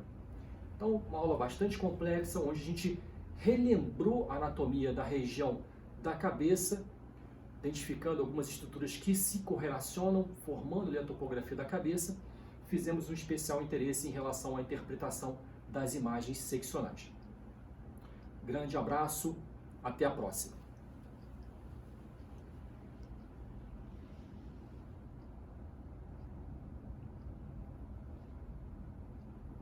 Então, uma aula bastante complexa, onde a gente relembrou a anatomia da região da cabeça, identificando algumas estruturas que se correlacionam, formando ali a topografia da cabeça. Fizemos um especial interesse em relação à interpretação das imagens seccionais. Grande abraço, até a próxima.